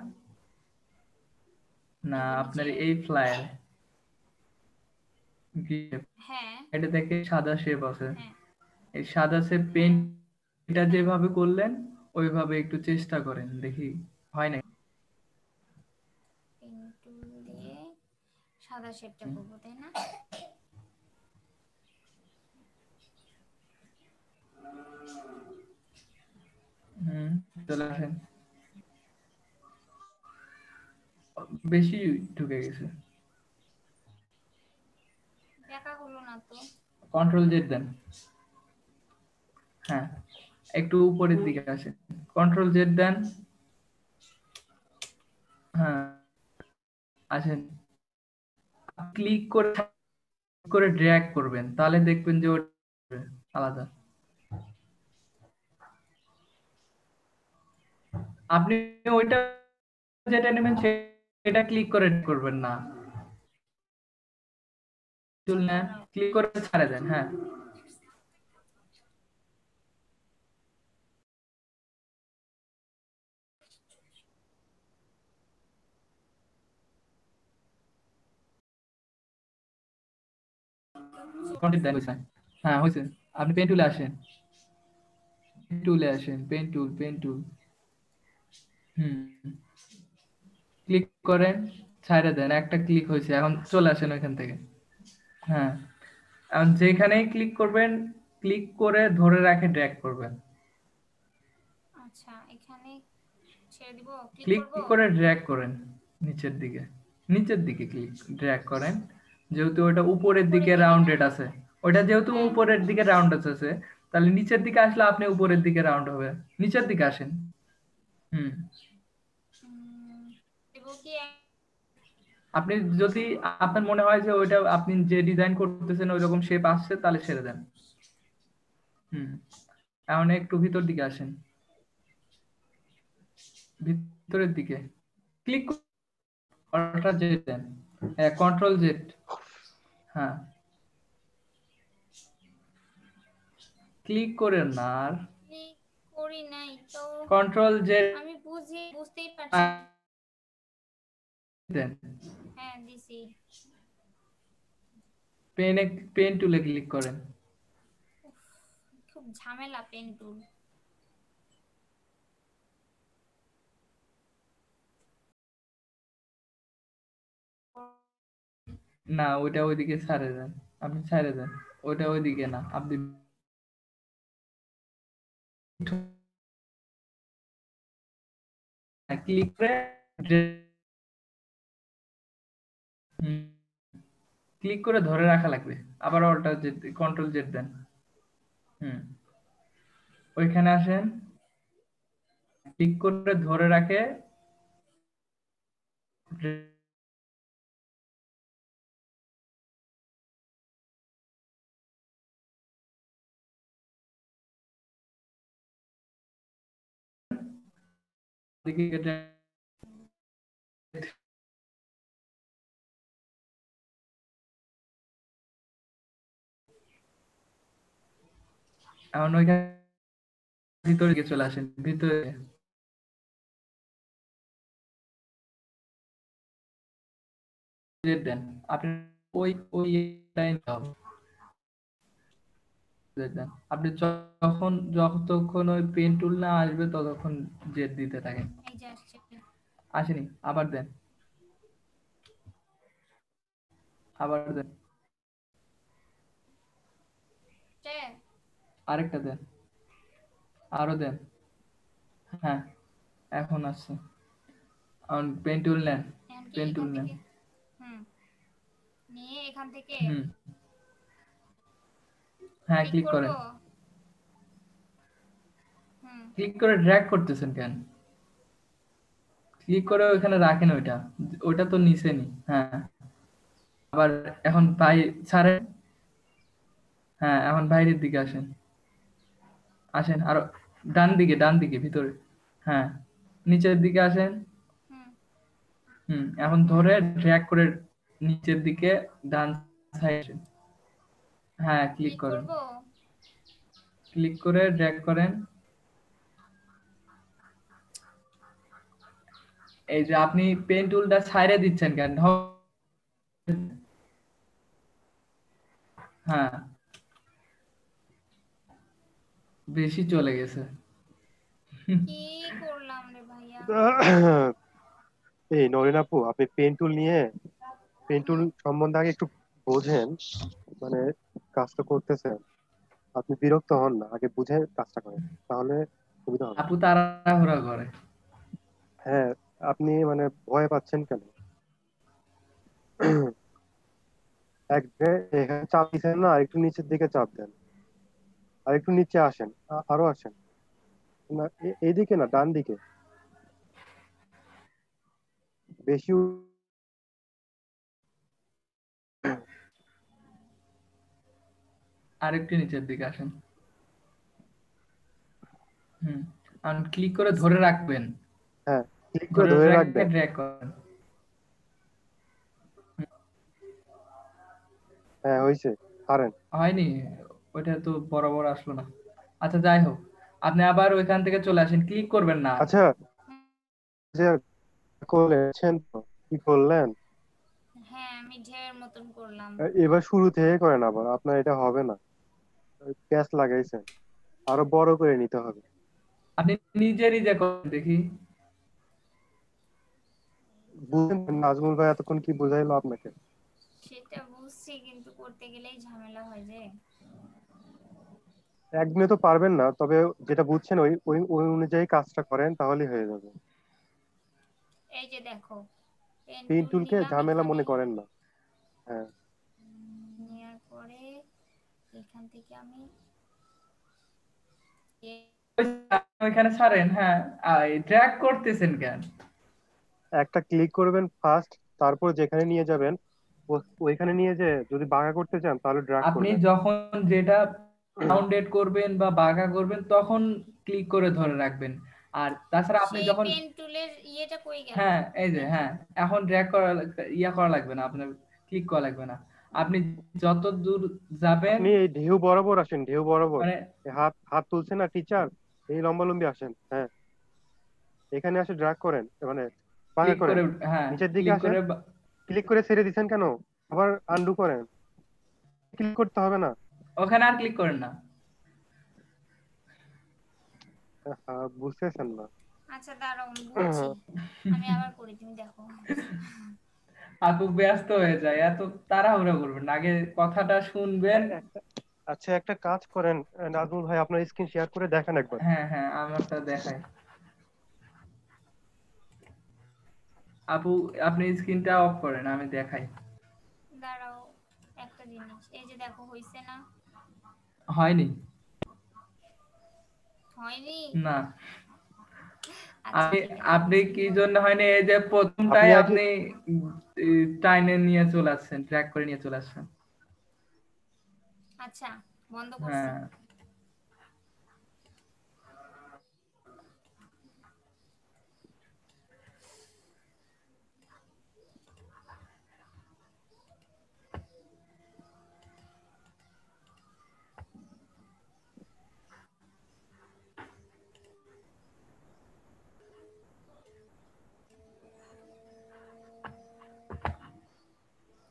Speaker 4: না
Speaker 1: এই যে
Speaker 4: আপনার
Speaker 1: নিচে?
Speaker 4: এই ফ্লায়ারে
Speaker 1: হ্যাঁ
Speaker 4: এটা দেখে সাদা শেপ আছে,
Speaker 1: হ্যাঁ
Speaker 4: এই সাদা শেপ
Speaker 1: হ্যাঁ
Speaker 4: পেন্টটা যেভাবে করলেন ওইভাবে একটু চেষ্টা করেন, দেখি হয় না।
Speaker 1: পেন টুল দিয়ে সাদা শেপটা করব, তাই না?
Speaker 4: হুম চলে আসেন, বেশি ঢুকে গেছে।
Speaker 1: দেখা হলো না তো।
Speaker 4: কন্ট্রোল জেড দেন। হ্যাঁ, একটু উপরের দিকে আসেন, কন্ট্রোল জেড দেন। হ্যাঁ, আসেন, ক্লিক করে ড্র্যাগ করবেন, তাহলে দেখবেন যে ওটা আলাদা। আপনি ওইটা যেটা নেবেন সেটা ক্লিক করে করবেন না, টুল নেন,
Speaker 1: দাঁড়াও
Speaker 4: ক্লিক
Speaker 1: আমি
Speaker 4: করে ছাড়ে দেন। হ্যাঁ, কন্টিনিউ দেন হয়েছে। হ্যাঁ হয়েছে, আপনি পেন টুলে আসেন, পেন টুল। হুম, ক্লিক করেন, ছাইড়া দেন, একটা ক্লিক হয়েছে, এখন চলে আসেন ওইখান থেকে। হ্যাঁ, এখন যেখানেই ক্লিক করবেন, ক্লিক করে ধরে রাখে ড্র্যাগ করবেন।
Speaker 1: আচ্ছা এখানে ছেড়ে দিব, ক্লিক
Speaker 4: ক্লিক
Speaker 1: করব?
Speaker 4: করে ড্র্যাগ করেন নিচের দিকে, নিচের দিকে ক্লিক ড্র্যাগ করেন, যেহেতু ওটা উপরের
Speaker 1: উপরের
Speaker 4: দিকে
Speaker 1: দিকে না?
Speaker 4: রাউন্ডেড আছে, ওটা যেহেতু
Speaker 1: হ্যাঁ
Speaker 4: উপরের দিকে রাউন্ড আছে, তাহলে নিচের দিকে আসলে আপনি উপরের দিকে রাউন্ড হবে, নিচের দিকে আসেন। হুম,
Speaker 1: দেব কি
Speaker 4: আপনি যদি আপনার মনে হয় যে ওইটা আপনি যে ডিজাইন করতেছেন ওই রকম শেপ আসছে, তাহলে ছেড়ে দেন। হুম, এখন একটু ভিতর দিকে আসেন, ভিতরের দিকে ক্লিক কন্ট্রোল জেড দেন, কন্ট্রোল জেড। হ্যাঁ, ক্লিক করেন না আর,
Speaker 1: ক্লিক করি নাই তো?
Speaker 4: কন্ট্রোল জেড
Speaker 1: আমি বুঝতেই পারছি না।
Speaker 4: দেন,
Speaker 1: হ্যাঁ দিছি।
Speaker 4: পেনে পেন টুলে ক্লিক করেন।
Speaker 1: উফ, খুব ঝামেলা পেন টুল।
Speaker 4: না, ওইটা ওইদিকে ছাড়ে দেন, আপনি ছাড়ে দেন, ওইটা ওইদিকে না, আপনি ক্লিক করে ক্লিক করে ধরে রাখা লাগবে, আবার অল্টার জেড কন্ট্রোল জেড দেন। ওইখানে আসেন, ক্লিক করে ধরে রাখে এখন ওইখানে ভিতরে গিয়ে চলে আসেন, ভিতরে দেন আপনি ওই ওই লাইন দেন। আপনি যতক্ষণ ওই পেন টুল না আসবে ততক্ষণ জেড দিতে থাকেন।
Speaker 1: এই যে আসছে।
Speaker 4: আসেনি, আবার দেন, আবার দেন, আরেকটা দেন, আরো দেন। হ্যাঁ এখন আসছে। এখন পেন টুল নেন, পেন টুল নেন।
Speaker 1: নিয়ে এখান থেকে
Speaker 4: হ্যাঁ ক্লিক করেন। ক্লিক করে ড্র্যাগ করতেছেন কেন? ক্লিক করে ওখানে রাখেন, ওইটা তো নিচে নি। হ্যাঁ আবার এখন ছাড়েন। হ্যাঁ এখন বাইরের দিকে আসেন, আসেন আরো ডান দিকে ভিতরে। হ্যাঁ নিচের দিকে আসেন। এখন ধরে ড্র্যাগ করে নিচের দিকে ডান সাইড। হ্যাঁ ক্লিক করেন, ক্লিক করে ড্র্যাগ করেন। এই যে আপনি পেন টুলটা ছাইড়ে দিচ্ছেন কেন? হ্যাঁ বেশি চলে গেছে।
Speaker 1: কি করলাম রে ভাইয়া?
Speaker 5: এই নরিন আপু, আপনি পেন টুল সম্বন্ধে আগে একটু বোঝেন, মানে কাজটা করতেছেন, আপনি বিরক্ত হন না, আগে বুঝে কাজটা করেন, তাহলে সুবিধা হবে।
Speaker 4: আপু তাড়াহুড়া করে।
Speaker 5: হ্যাঁ, আপনি মানে ভয় পাচ্ছেন কেন? এখানে চাপ দিচ্ছেন না, আরেকটু নিচের দিকে চাপ দেন, আরেকটু নিচে আসেন, আরো আসেন না, এইদিকে না, ডান দিকে বেশি।
Speaker 4: আরেকটু নিচের দিকে আসেন। আর ক্লিক করে ধরে রাখবেন।
Speaker 5: হ্যাঁ ক্লিক করে ধরে রাখবেন,
Speaker 4: ড্র্যাগ করেন।
Speaker 5: হ্যাঁ হয়েছে, পারেন।
Speaker 4: হয়নি, ওইটা তো বরাবর আসলো না। আচ্ছা যাই হোক, আপনি আবার ওইখান থেকে চলে আসেন, ক্লিক করবেন না।
Speaker 5: আচ্ছা যে করলেন তো, কি করলেন?
Speaker 1: হ্যাঁ আমি ঢের মতন করলাম।
Speaker 5: এবার শুরু থেকে করেন, আবার আপনার এটা হবে না, প্যাচ লাগাইছেন, আরো বড় করে নিতে হবে।
Speaker 4: আপনি নিজে করেন দেখি।
Speaker 5: বুঝলেন নাজমুল ভাই এতক্ষণ কি বুঝাইলো আপনাকে?
Speaker 1: সেটা বুঝছি, কিন্তু করতে গেলেই ঝামেলা হয় যে।
Speaker 5: একদিনে তো পারবেন না, তবে যেটা বুঝছেন ওই ওই ওই অনুযায়ী কাজটা করেন, তাহলেই হয়ে যাবে।
Speaker 1: এই যে দেখো,
Speaker 5: পেন
Speaker 1: টুল
Speaker 5: টুলকে
Speaker 1: নিলাম
Speaker 5: ঝামেলা
Speaker 1: এখানে,
Speaker 5: মনে করেন না। হ্যাঁ
Speaker 1: নেওয়ার পরে এখান থেকে আমি
Speaker 4: ওইখানে ছাড়েন। হ্যাঁ ড্র্যাগ করতেছেন কেন?
Speaker 5: একটা ক্লিক করবেন ফার্স্ট, তারপর যেখানে নিয়ে যাবেন ওইখানে নিয়ে যে যদি বাঁকা করতে চান তাহলে ড্র্যাগ
Speaker 4: আপনি
Speaker 5: করবেন।
Speaker 4: যখন যেটা রাউন্ডেড করবেন বা বাঁকা করবেন তখন ক্লিক করে ধরে রাখবেন। আর তাছাড়া আপনি
Speaker 1: সেই
Speaker 4: যখন
Speaker 1: পেন টুলের ইয়েটা কই গেল?
Speaker 4: হ্যাঁ এই যে হ্যাঁ এখন ড্র্যাগ করা লাগবে না, আপনার ক্লিক করা লাগবে না। আপনি যত দূর যাবেন,
Speaker 5: আপনি এই ঢেউ বরাবর আসেন, ঢেউ বরাবর,
Speaker 4: মানে
Speaker 5: এই হাত হাত তুলছে না টিচার, এই লম্বালম্বি আসেন। হ্যাঁ এখানে আসে ড্র্যাগ করেন, মানে বাঁকা
Speaker 4: ক্লিক
Speaker 5: করেন,
Speaker 4: করে হ্যাঁ
Speaker 5: নিচের দিকে
Speaker 4: ক্লিক
Speaker 5: আসেন,
Speaker 4: করে
Speaker 5: ক্লিক করে ছেড়ে দিচ্ছেন কেন? আবার আন্ডু করেন, ক্লিক করতে হবে না।
Speaker 4: ওখানে আর ক্লিক করেন না।
Speaker 5: বুঝতেছেন না?
Speaker 1: আচ্ছা দাঁড়াও, আমি বুঝছি, আমি আবার করি, তুমি দেখো।
Speaker 4: আপু ব্যস্ত হয়ে যায়, এত তাড়াহুড়া করবেন না, আগে কথাটা শুনবেন।
Speaker 5: আচ্ছা একটা কাজ করেন নাজমুল ভাই, আপনার স্ক্রিন শেয়ার করে দেখেন একবার।
Speaker 4: হ্যাঁ হ্যাঁ আমারটা দেখাই। আপু আপনি স্ক্রিনটা অফ করেন, আমি দেখাই।
Speaker 1: দাঁড়াও একটা জিনিস, এই যে দেখো হইছে না?
Speaker 4: হয়নি
Speaker 1: হয়নি?
Speaker 4: না।
Speaker 1: আচ্ছা
Speaker 4: আপনি
Speaker 1: ঠিক আছে,
Speaker 4: আপনি
Speaker 1: আমি
Speaker 4: কি
Speaker 1: screen
Speaker 4: জন্য
Speaker 1: বন্ধ
Speaker 4: হয়নি,
Speaker 1: করছি।
Speaker 4: এই যে প্রথমটাই
Speaker 5: আপনি আগে
Speaker 4: আপনি টাইনে নিয়ে চলে আসছেন, ট্র্যাক করে নিয়ে চলে আসছেন।
Speaker 1: আচ্ছা বন্ধ করছি।
Speaker 4: হ্যাঁ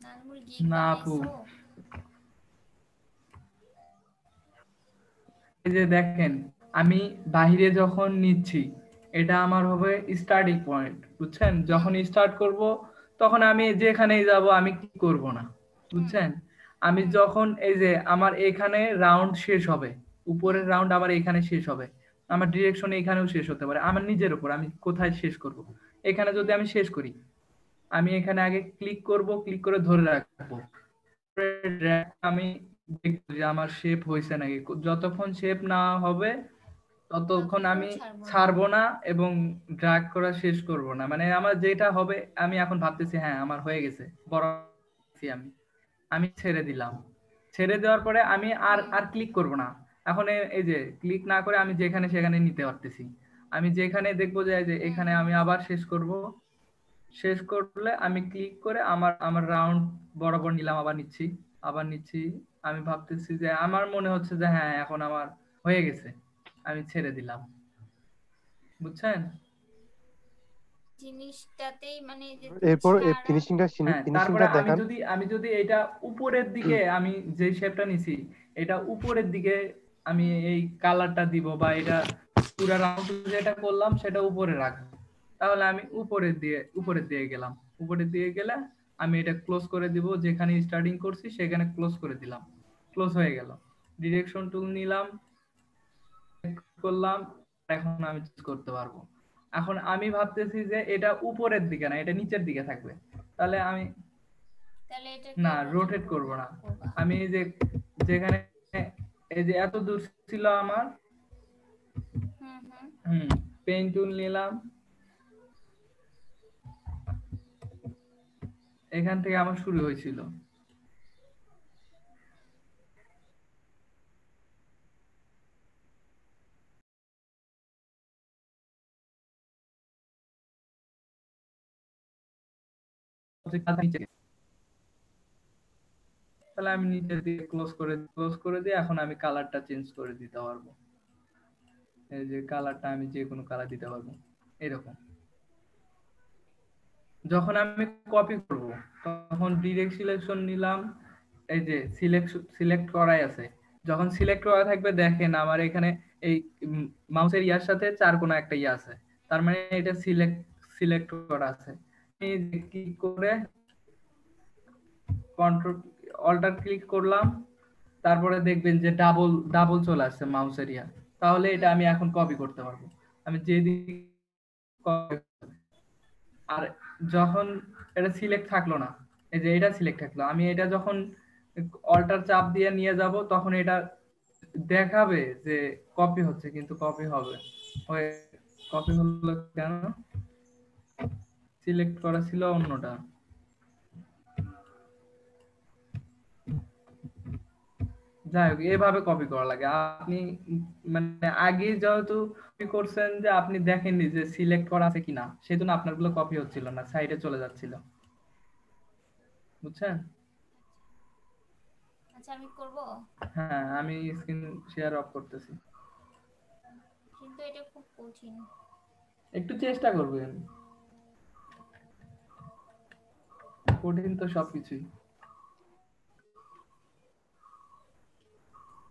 Speaker 1: নানমুর গিগ
Speaker 4: না আপু,
Speaker 1: বানাইছো?
Speaker 4: এই যে দেখেন আমি বাহিরে যখন নিচ্ছি এটা আমার হবে স্টার্টিং পয়েন্ট, বুঝছেন?
Speaker 1: হুম
Speaker 4: যখন স্টার্ট করব তখন আমি যেখানেই যাব আমি কি করব না,
Speaker 1: হুম
Speaker 4: বুঝছেন? আমি
Speaker 1: হুম
Speaker 4: যখন এই যে আমার এখানে রাউন্ড শেষ হবে,
Speaker 1: হুম
Speaker 4: উপরের রাউন্ড আমার এখানে শেষ হবে, আমার ডিরেকশন এখানেও শেষ হতে পারে, আমার নিজের উপর আমি কোথায় শেষ করব। এখানে যদি
Speaker 1: হুম
Speaker 4: আমি শেষ করি, আমি এখানে আগে ক্লিক করব, ক্লিক করে ধরে রাখবো, আমি দেখবো যে আমার শেপ হয়েছে নাকি। যতক্ষণ শেপ না হবে ততক্ষণ
Speaker 1: ততক্ষণ
Speaker 4: আমি
Speaker 1: ছাড়বো না।
Speaker 4: ছাড়বো না এবং ড্রাগ করা শেষ করব না। মানে আমার যেটা হবে আমি এখন ভাবতেছি হ্যাঁ আমার হয়ে গেছে, বড় আমি আমি ছেড়ে দিলাম। ছেড়ে দেওয়ার পরে আমি আর
Speaker 1: হুম
Speaker 4: আর ক্লিক করব না। এখন এই যে ক্লিক না করে আমি যেখানে সেখানে নিতে পারতেছি। আমি যেখানে দেখবো যে এই যে
Speaker 1: হুম
Speaker 4: এখানে আমি আবার শেষ করব, শেষ করলে আমি ক্লিক করে আমার আমার রাউন্ড বরাবর নিলাম, আবার নিচ্ছি, আবার নিচ্ছি। আমি ভাবতেছি যে আমার মনে হচ্ছে যে হ্যাঁ এখন আমার হয়ে গেছে, আমি ছেড়ে দিলাম, বুঝছেন?
Speaker 1: জিনিসটাতেই মানে যে
Speaker 5: এরপর
Speaker 1: ছাড়া।
Speaker 4: হ্যাঁ তারপরে
Speaker 5: ফিনিশিংটা দেখান।
Speaker 4: আমি যদি এটা উপরের দিকে, আমি যে শেপটা নিছি এটা উপরের দিকে আমি
Speaker 1: হুম
Speaker 4: এই কালারটা দিব, বা এটা পুরো রাউন্ড যেটা করলাম সেটা উপরে রাখবো, তাহলে আমি
Speaker 1: হুম
Speaker 4: উপরের দিয়ে গেলাম। উপরের দিয়ে গেলে আমি এটা ক্লোজ করে দিব, যেখানে স্টার্টিং করছি সেখানে ক্লোজ করে দিলাম, ক্লোজ হয়ে গেল। ডিরেকশন টুল নিলাম, করলাম, এখন আমি চুজ করতে পারবো। এখন আমি ভাবতেছি যে এটা উপরের দিকে না, এটা নিচের দিকে থাকবে, তাহলে আমি
Speaker 1: তাহলে এটাকে
Speaker 4: না
Speaker 1: রোটেট
Speaker 4: রোটেট করব না।
Speaker 1: করবা।
Speaker 4: আমি এই যে যেখানে এই যে এত দূর ছিল আমার,
Speaker 1: হুম হুম
Speaker 4: হুম, পেন টুল নিলাম, এখান থেকে আমার শুরু হয়েছিল। তাহলে আমি নিচের দিকে ক্লোজ করে দিয়ে এখন আমি কালারটা চেঞ্জ করে দিতে পারবো। এই যে কালারটা আমি যে কোনো কালার দিতে পারবো এরকম। যখন আমি কপি করব তখন ডিরেক্ট সিলেকশন নিলাম, এই যে সিলেক্ট করাই আছে, যখন সিলেক্ট করা থাকবে দেখেন আমার এখানে এই মাউসের ইয়ার সাথে চার কোণা একটা ইয়া আছে, তার মানে এটা সিলেক্ট করা আছে। আমি ক্লিক করে কন্ট্রোল অল্টার ক্লিক করলাম, তারপরে দেখবেন যে ডাবল ডাবল চলে আসছে মাউসের ইয়া, তাহলে এটা
Speaker 1: হুম
Speaker 4: আমি এখন কপি করতে পারবো। আমি যেদিকে, আর যখন এটা সিলেক্ট থাকলো না, এই যে এটা সিলেক্ট থাকলো, আমি এটা যখন অল্টার চাপ দিয়ে নিয়ে যাব তখন এটা দেখাবে যে কপি হচ্ছে, কিন্তু কপি হবে কপি হলো কেন, সিলেক্ট করা ছিল অন্যটা। যাই হোক এভাবে কপি করা লাগে। আপনি মানে আগে যেহেতু কপি করছেন যে আপনি দেখেননি যে সিলেক্ট করা আছে কিনা, সেজন্য আপনার গুলো কপি হচ্ছিল না, সাইডে চলে যাচ্ছিল, বুঝছেন?
Speaker 1: আচ্ছা আমি করব,
Speaker 4: হ্যাঁ আমি স্ক্রিন শেয়ার অফ করতেছি।
Speaker 1: কিন্তু এটা খুব কঠিন।
Speaker 4: একটু চেষ্টা করবেন, কঠিন তো সবকিছুই।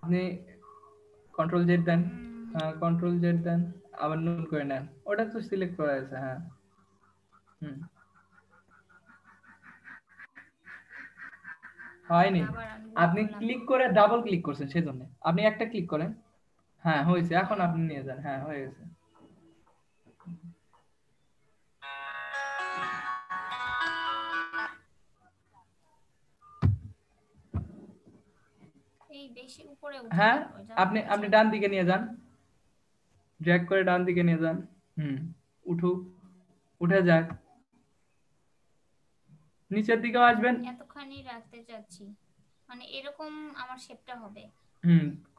Speaker 4: আপনি কন্ট্রোল জেড দেন,
Speaker 1: উম,
Speaker 4: হ্যাঁ কন্ট্রোল জেড দেন, আবার নতুন করে নেন, ওটা তো সিলেক্ট করা আছে। হ্যাঁ হুম,
Speaker 1: আমি
Speaker 4: হয়নি।
Speaker 1: আবার আনগ্রুপ
Speaker 4: আপনি
Speaker 1: করলাম।
Speaker 4: ক্লিক করে ডাবল ক্লিক করছেন সেজন্য। আপনি একটা ক্লিক করেন, হ্যাঁ হয়েছে, এখন
Speaker 1: হুম
Speaker 4: আপনি নিয়ে যান, হ্যাঁ হয়ে গেছে।
Speaker 1: বেশি উপরে উঠে
Speaker 4: হ্যাঁ
Speaker 1: গেল
Speaker 4: আপনি আপনি ডান দিকে নিয়ে যান, ড্র্যাগ করে ডান দিকে নিয়ে যান। উঠুক, উঠে যাক, নিচের দিকেও আসবেন।
Speaker 1: এতখানি রাখতে চাচ্ছি, মানে এরকম আমার শেপটা হবে।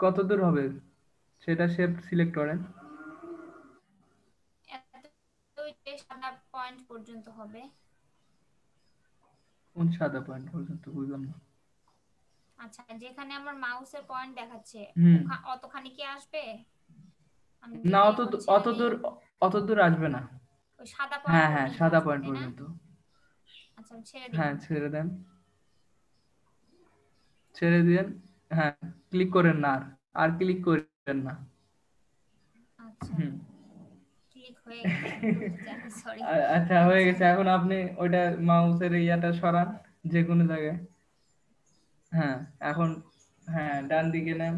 Speaker 4: কত দূর হবে সেটা শেপ সিলেক্ট করেন।
Speaker 1: ওই যে সাদা পয়েন্ট পর্যন্ত হবে।
Speaker 4: কোন সাদা পয়েন্ট পর্যন্ত বুঝলাম না।
Speaker 1: আচ্ছা, যেখানে আমার মাউসের পয়েন্ট দেখাচ্ছে অতখানি কি আসবে? আমি
Speaker 4: না,
Speaker 1: যদি
Speaker 4: অত দূর আসবে না।
Speaker 1: ওই সাদা
Speaker 4: হ্যাঁ
Speaker 1: পয়েন্ট
Speaker 4: হ্যাঁ,
Speaker 1: পর্যন্ত
Speaker 4: সাদা
Speaker 1: আসবে,
Speaker 4: পয়েন্ট
Speaker 1: তাই না?
Speaker 4: পর্যন্ত।
Speaker 1: আচ্ছা, আমি ছেড়ে দিই।
Speaker 4: হ্যাঁ ছেড়ে দেন, ছেড়ে দিন। হ্যাঁ, ক্লিক করেন না, আর ক্লিক করেন না।
Speaker 1: আচ্ছা, ক্লিক হয়ে গেছে, সরি।
Speaker 4: আচ্ছা, হয়ে গেছে। এখন আপনি ওইটা মাউসের ইয়াটা সরান যে কোনো জায়গায়। হ্যাঁ এখন, হ্যাঁ ডান দিকে নেন।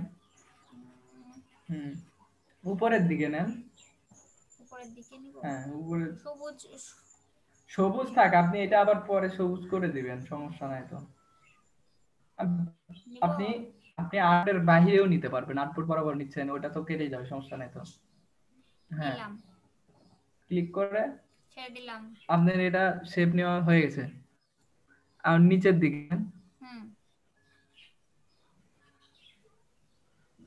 Speaker 4: উপরের দিকে নেন।
Speaker 1: উপরের দিকে নিব।
Speaker 4: হ্যাঁ উপরে
Speaker 1: সবুজ
Speaker 4: সবুজ থাক, আপনি এটা আবার পরে সবুজ করে দিবেন, সমস্যা নাই তো। আপনি আপনি আর্টের বাহিরেও নিতে পারবেন, আট ফুট বরাবর নিচ্ছেন, ওটা তো কেটে যাবে, সমস্যা নাই তো। হ্যাঁ,
Speaker 1: নিলাম,
Speaker 4: ক্লিক করে
Speaker 1: ছেড়ে দিলাম।
Speaker 4: আপনার এটা শেপ নেওয়া হয়ে গেছে। আর নিচের দিকে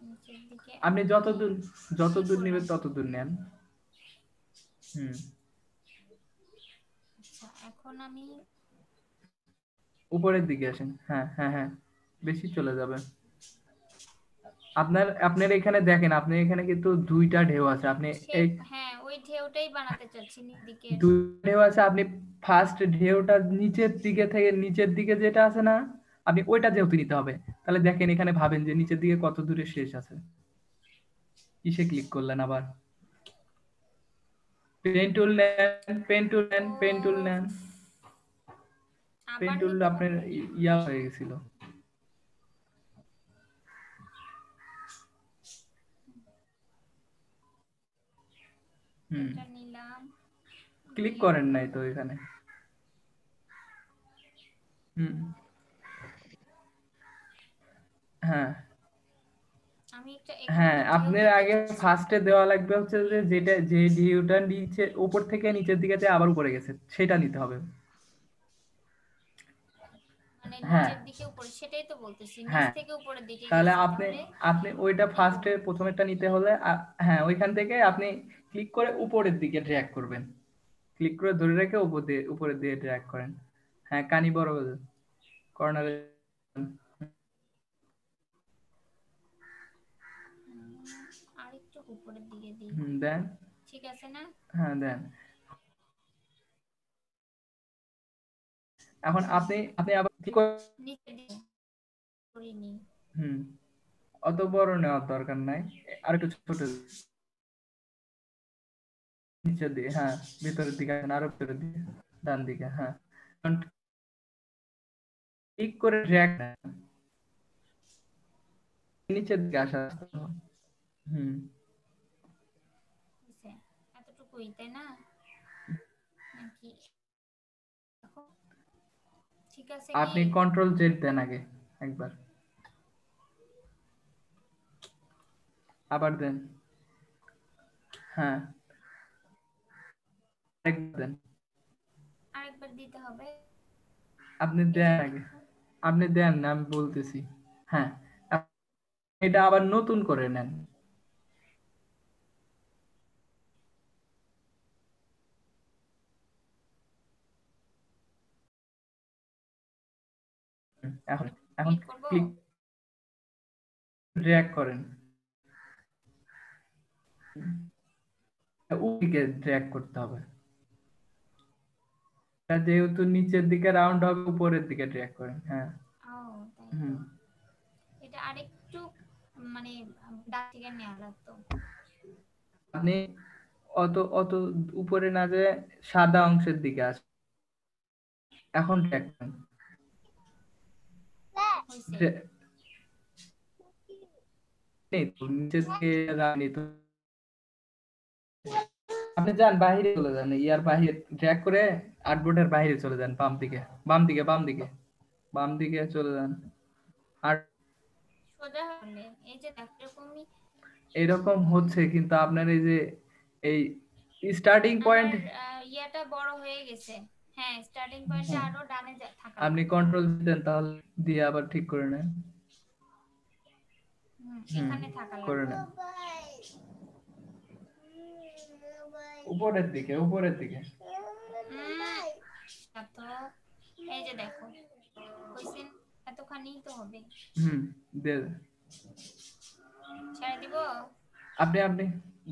Speaker 1: নিচের দিকে
Speaker 4: আপনি যতদূর নেবেন ততদূর নেন।
Speaker 1: আচ্ছা, এখন আমি
Speaker 4: উপরের দিকে আসেন। হ্যাঁ হ্যাঁ হ্যাঁ, বেশি চলে যাবে। আপনার এখানে দেখেন, আপনি এখানে কিন্তু দুইটা ঢেউ আছে। আপনি এই
Speaker 1: হ্যাঁ, ওই ঢেউটাই বানাতে চাচ্ছি নিচের।
Speaker 4: দুইটা ঢেউ আছে। আপনি ফার্স্ট ঢেউটা নিচের দিকে যেটা আছে না, আপনি ওইটা যেহেতু নিতে হবে, তাহলে দেখেন এখানে ভাবেন যে নিচের দিকে কত দূরে শেষ আছে। কিসে ক্লিক করলেন আবার? পেন টুল নেন, পেন টুল নেন, পেন টুল নেন। পেন টুল আপনার ইয়া হয়ে গেছিল।
Speaker 1: এটা নিলাম,
Speaker 4: ক্লিক করেন নাই তো এখানে। হ্যাঁ
Speaker 1: আমি
Speaker 4: হ্যাঁ, আপনার আগে ফার্স্টে দেওয়া লাগবে হচ্ছে যে ঢেউটা নিচে উপর থেকে নিচের দিকে যায় আবার উপরে গেছে, সেটা নিতে হবে।
Speaker 1: মানে
Speaker 4: হ্যাঁ
Speaker 1: নিচের দিকে উপরে, সেটাই তো বলতেছি, নিচ
Speaker 4: হ্যাঁ,
Speaker 1: থেকে উপরের দিকে
Speaker 4: তাহলে
Speaker 1: গেছে,
Speaker 4: আপনি ওইটা ফার্স্টে প্রথমেরটা নিতে হলে হ্যাঁ, ওইখান থেকে আপনি ক্লিক করে উপরের দিকে ড্র্যাগ করবেন। ক্লিক করে ধরে রেখে উপরের দিকে ড্র্যাগ করেন। হ্যাঁ, কানি বড় কর্নারে
Speaker 1: আরেকটু উপরের দিকে দিই।
Speaker 4: দেন,
Speaker 1: ঠিক আছে না?
Speaker 4: হ্যাঁ দেন। এখন আপনি আবার কি
Speaker 1: নিচে দিই করিনি।
Speaker 4: অত বড় নেওয়ার দরকার নাই, আর একটু ছোট নিচের দিকে। হ্যাঁ, ভিতরের দিকে আরো ভিতরের দিকে, ডান দিকে। হ্যাঁ, ক্লিক করে ড্র্যাগ নিচের দিকে আসা।
Speaker 1: এতটুকুই, তাই না? নাকি ঠিক আছে?
Speaker 4: আপনি কন্ট্রোল জেড দেন আগে একবার, আবার দেন। হ্যাঁ,
Speaker 1: আরেকবার দিতে হবে।
Speaker 4: আপনি দেন আগে, আপনি দেন না, আমি বলতেছি। হ্যাঁ, এটা আবার নতুন করে নেন। এখন ক্লিক ড্র্যাগ করেন, উপরে ড্র্যাগ করতে হবে। যেহেতু নিচের দিকে রাউন্ড হবে, উপরের দিকে ড্র্যাগ করেন। হ্যাঁ,
Speaker 1: এটা আরেকটু মানে ডান দিকে নেওয়া লাগতো।
Speaker 4: আপনি অত উপরে না যে সাদা অংশের দিকে আসে, এখন ড্র্যাগ করেন। নিচের দিকে তো আপনি যান বাইরে চলে যান, ইয়ার বাইরে ড্র্যাগ করে আর্টবোর্ডের বাইরে চলে যান, বাম দিকে চলে যান। আর
Speaker 1: সোজা হবে। এই যে দেখো এরকমই
Speaker 4: এরকম হচ্ছে, কিন্তু আপনার এই যে এই স্টার্টিং
Speaker 1: আমার
Speaker 4: পয়েন্ট
Speaker 1: ইয়াটা বড় হয়ে গেছে। হ্যাঁ, স্টার্টিং পয়েন্টটা আরো ডানে থাকা
Speaker 4: আপনি
Speaker 1: লাগবে।
Speaker 4: কন্ট্রোল দেন, তাহলে দিয়ে আবার ঠিক করে নেন।
Speaker 1: এখানে থাকা
Speaker 4: করে
Speaker 1: লাগবে।
Speaker 4: নেন উপরের দিকে, উপরের দিকে।
Speaker 1: তো এই যে দেখো কইছেন এতখানি তো হবে।
Speaker 4: দে
Speaker 1: ছেড়ে দিব।
Speaker 4: আপনি আপনি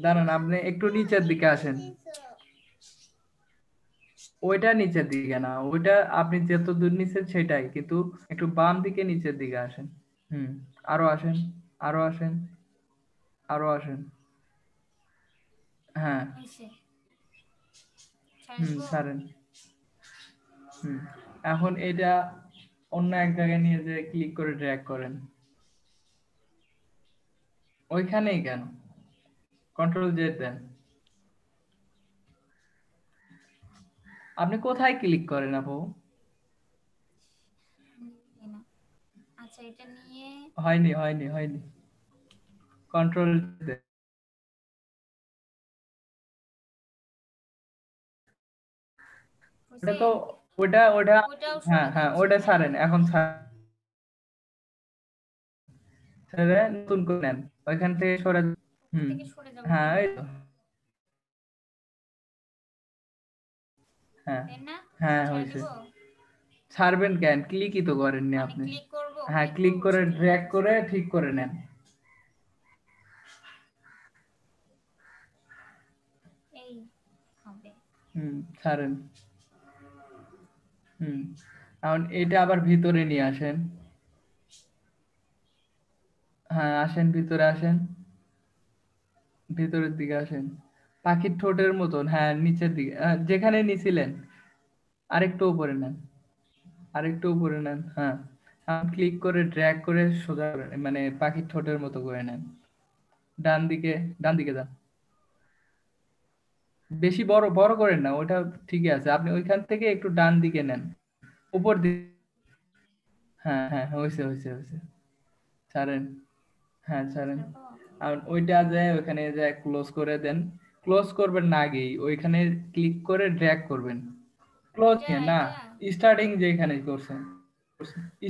Speaker 4: দাঁড়ান, আপনি একটু নিচের দিকে আসেন। ওইটা নিচের দিকে না, ওইটা আপনি যত দূর নিচে সেটাই, কিন্তু একটু বাম দিকে নিচের দিকে আসেন। আরো আসেন, আরো আসেন, আরো আসেন। হ্যাঁ,
Speaker 1: হইছে। ছেড়ে দিব।
Speaker 4: ছাড়েন। এখন এটা অন্য এক জায়গায় নিয়ে যেয়ে ক্লিক করে ড্র্যাগ করেন। ওইখানেই কেন? কন্ট্রোল জেড দেন। আপনি কোথায় ক্লিক করেন আপু?
Speaker 1: আচ্ছা, এটা নিয়ে
Speaker 4: হয়নি হয়নি হয়নি, কন্ট্রোল দেন। ওটা তো ওটা ওটা
Speaker 1: ওটাও
Speaker 4: হ্যাঁ
Speaker 1: সরে
Speaker 4: হ্যাঁ,
Speaker 1: দিচ্ছি।
Speaker 4: ওটা ছাড়েন, এখন ছেড়ে নতুন করে নেন, ওইখান থেকে সরে।
Speaker 1: থেকে সরে যাব
Speaker 4: হ্যাঁ, এই
Speaker 1: কিভাবে?
Speaker 4: তো। হ্যাঁ
Speaker 1: তাই না?
Speaker 4: হ্যাঁ,
Speaker 1: ছেড়ে
Speaker 4: হয়েছে।
Speaker 1: দিব।
Speaker 4: ছাড়বেন কেন? ক্লিকই তো করেননি
Speaker 1: মানে
Speaker 4: আপনি।
Speaker 1: ক্লিক করব,
Speaker 4: হ্যাঁ, ক্লিক করে
Speaker 1: সেটা
Speaker 4: ড্র্যাগ
Speaker 1: বলছি।
Speaker 4: করে ঠিক করে নেন।
Speaker 1: এই হবে।
Speaker 4: ছাড়েন। এখন এটা আবার ভিতরে নিয়ে আসেন। হ্যাঁ, আসেন, ভিতরে আসেন, ভিতরের দিকে আসেন। পাখির ঠোঁটের মতন, হ্যাঁ, নিচের দিকে, যেখানে নিছিলেন আরেকটু উপরে নেন, আরেকটু উপরে নেন। হ্যাঁ, ক্লিক করে ড্র্যাগ করে সোজা করে মানে পাখির ঠোঁটের মতো করে নেন। ডান দিকে, ডান দিকে যান। বেশি বড় বড় করেন না, ওটা ঠিকই আছে। আপনি ওইখান থেকে একটু ডান দিকে নেন, উপর দিকে। হ্যাঁ হ্যাঁ, হয়েছে হয়েছে হয়েছে। ছাড়েন। হ্যাঁ, ছাড়েন।
Speaker 1: ছাড়বো।
Speaker 4: আর ওইটা যায়, ওইখানে যায় ক্লোজ করে দেন। ক্লোজ করবেন না, আগেই ওইখানে ক্লিক করে ড্র্যাগ করবেন। ক্লোজ
Speaker 1: এটা
Speaker 4: না,
Speaker 1: এটা
Speaker 4: স্টার্টিং যেখানে করছেন,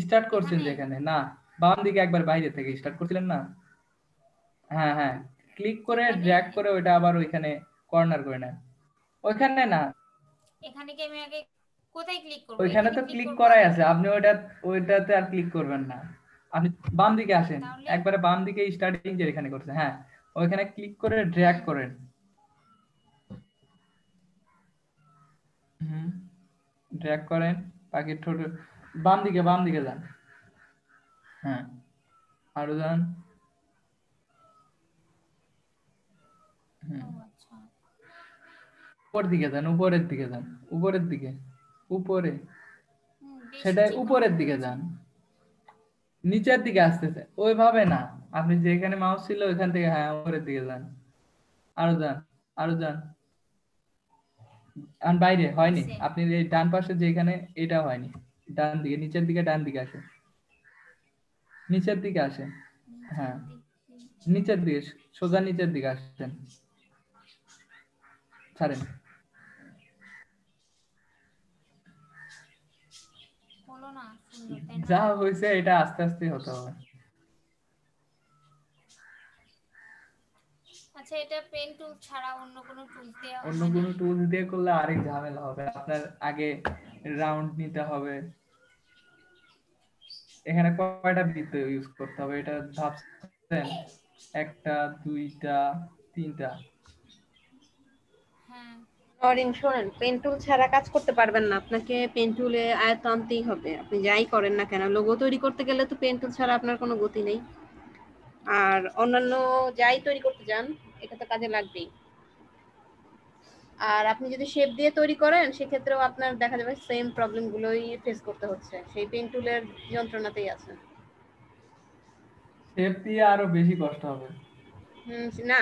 Speaker 4: স্টার্ট করছেন
Speaker 1: এখানে
Speaker 4: যেখানে, না, বাম দিকে একবার বাইরে থেকে স্টার্ট করছিলেন না। হ্যাঁ হ্যাঁ, ক্লিক করে
Speaker 1: এখানে
Speaker 4: ড্র্যাগ করে ওইটা আবার ওইখানে কর্নার করে নেন। ওইখানে না,
Speaker 1: এখানে কি আমি আগে কোথায় ক্লিক করব?
Speaker 4: ওইখানে
Speaker 1: এখানে
Speaker 4: তো
Speaker 1: ক্লিক
Speaker 4: ক্লিক
Speaker 1: করব
Speaker 4: করাই
Speaker 1: আগে?
Speaker 4: আছে, আপনি ওইটাতে আর ক্লিক করবেন না। আপনি বাম দিকে আসেন,
Speaker 1: তাহলে
Speaker 4: একবারে বাম দিকে স্টার্টিং যেখানে করছে, হ্যাঁ, ওইখানে ক্লিক করে ড্র্যাগ করেন। ড্র্যাগ করেন পাখির ঠোঁট, বাম দিকে, বাম দিকে যান। হ্যাঁ, আরো যান।
Speaker 1: ও আচ্ছা।
Speaker 4: উপর দিকে যান, উপরের দিকে যান, উপরের দিকে, উপরে,
Speaker 1: বেশি
Speaker 4: সেটাই
Speaker 1: চিকন
Speaker 4: উপরের
Speaker 1: হয়ে
Speaker 4: দিকে
Speaker 1: গেছে।
Speaker 4: যান। নিচের দিকে আসতেছে ওইভাবে না, আপনি যেখানে মাউস ছিল ওইখান থেকে, হ্যাঁ, উপরের দিকে যান। আরো যান, আরো যান। আর বাইরে হয়নি,
Speaker 1: হইছে।
Speaker 4: আপনি এই ডান পাশে যেখানে, এটা হয়নি। ডান দিকে, নিচের দিকে, ডান দিকে আসেন, নিচের দিকে আসেন।
Speaker 1: নিচের
Speaker 4: হ্যাঁ,
Speaker 1: দিকে
Speaker 4: নিচের দিকে, সোজা নিচের দিকে আসেন। ছাড়েন।
Speaker 1: হলো না সুন্দর, তাই না?
Speaker 4: যা হয়েছে এটা আস্তে আস্তে হতে হবে।
Speaker 1: আচ্ছা, এটা পেন টুল ছাড়া অন্য কোনো টুল দিয়ে
Speaker 4: অন্য
Speaker 1: হয় না?
Speaker 4: কোনো টুল দিয়ে করলে আরেক ঝামেলা হবে, আপনার আগে রাউন্ড নিতে হবে। এখানে কয়টা বৃত্ত ইউজ করতে হবে এটা ভাবছেন? একটা, দুইটা, তিনটা?
Speaker 1: হ্যাঁ।
Speaker 6: নরিন শোনেন, পেন টুল ছাড়া কাজ করতে পারবেন না, আপনাকে পেন টুলে আয়ত্ত আনতেই হবে। আপনি যাই করেন না কেন, লোগো তৈরি করতে গেলে তো পেন টুল ছাড়া আপনার কোনো গতি নেই। আর অন্যান্য যাই তৈরি করতে যান, এটা তো কাজে লাগবেই। আর আপনি যদি শেপ দিয়ে তৈরি করেন, সেক্ষেত্রেও আপনার দেখা যাবে সেম প্রবলেম গুলোই ফেস করতে হচ্ছে, সেই পেন টুলের যন্ত্রণাতেই আছে।
Speaker 4: শেপ দিয়ে আরো বেশি কষ্ট হবে।
Speaker 6: না,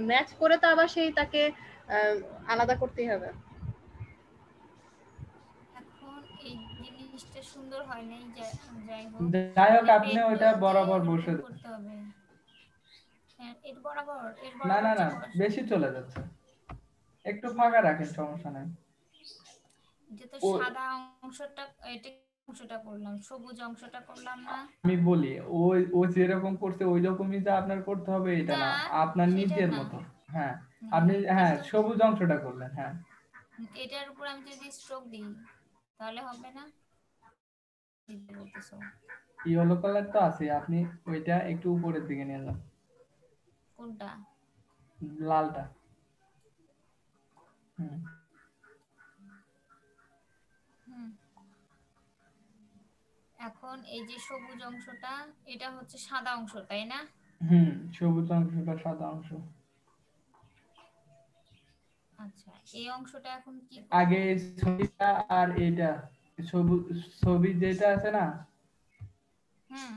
Speaker 6: ম্যাচ করে তো আবার সেই তাকে আলাদা করতেই হবে।
Speaker 1: এখন এই জিনিসটা সুন্দর হয় নাই, যাই হোক।
Speaker 4: যাই হোক,
Speaker 1: মানে
Speaker 4: আপনি
Speaker 1: পেন্টুল
Speaker 4: ওইটা
Speaker 1: যে
Speaker 4: বরাবর
Speaker 1: এরকম
Speaker 4: বসে দেন।
Speaker 1: করতে হবে। হ্যাঁ, এর বরাবর
Speaker 4: না না
Speaker 1: যে
Speaker 4: না, বেশি চলে যাচ্ছে, একটু ফাঁকা রাখেন, সমস্যা নাই।
Speaker 1: যে তো
Speaker 4: ও
Speaker 1: সাদা অংশটা, এটা অংশটা করলাম, সবুজ অংশটা করলাম না।
Speaker 4: আমি বলি, ও যেরকম করছে ওই রকমই যা আপনার করতে হবে এটা না, আপনার
Speaker 1: সেটা
Speaker 4: নিজের
Speaker 1: না।
Speaker 4: মতো। হ্যাঁ, আপনি
Speaker 1: হ্যাঁ,
Speaker 4: হ্যাঁ
Speaker 1: কিন্তু
Speaker 4: সবুজ অংশটা করলেন। হ্যাঁ,
Speaker 1: এটার উপর আমি যদি স্ট্রোক দিই তাহলে হবে না? দিতে বলতেছো
Speaker 4: ইয়েলো কালার তো আছে, আপনি ওইটা একটু উপরের দিকে নিয়ে যান,
Speaker 1: কোনটা?
Speaker 4: লালটা। হুম
Speaker 1: হুম। এখন এই যে সবুজ অংশটা, এটা হচ্ছে সাদা অংশ, তাই না?
Speaker 4: হুম, সবুজ অংশটা সাদা অংশ।
Speaker 1: আচ্ছা, এই অংশটা এখন কি করব?
Speaker 4: আগে এই ছবিটা আর এইটা সবুজ ছবি যেটা আছে না,
Speaker 1: হুম,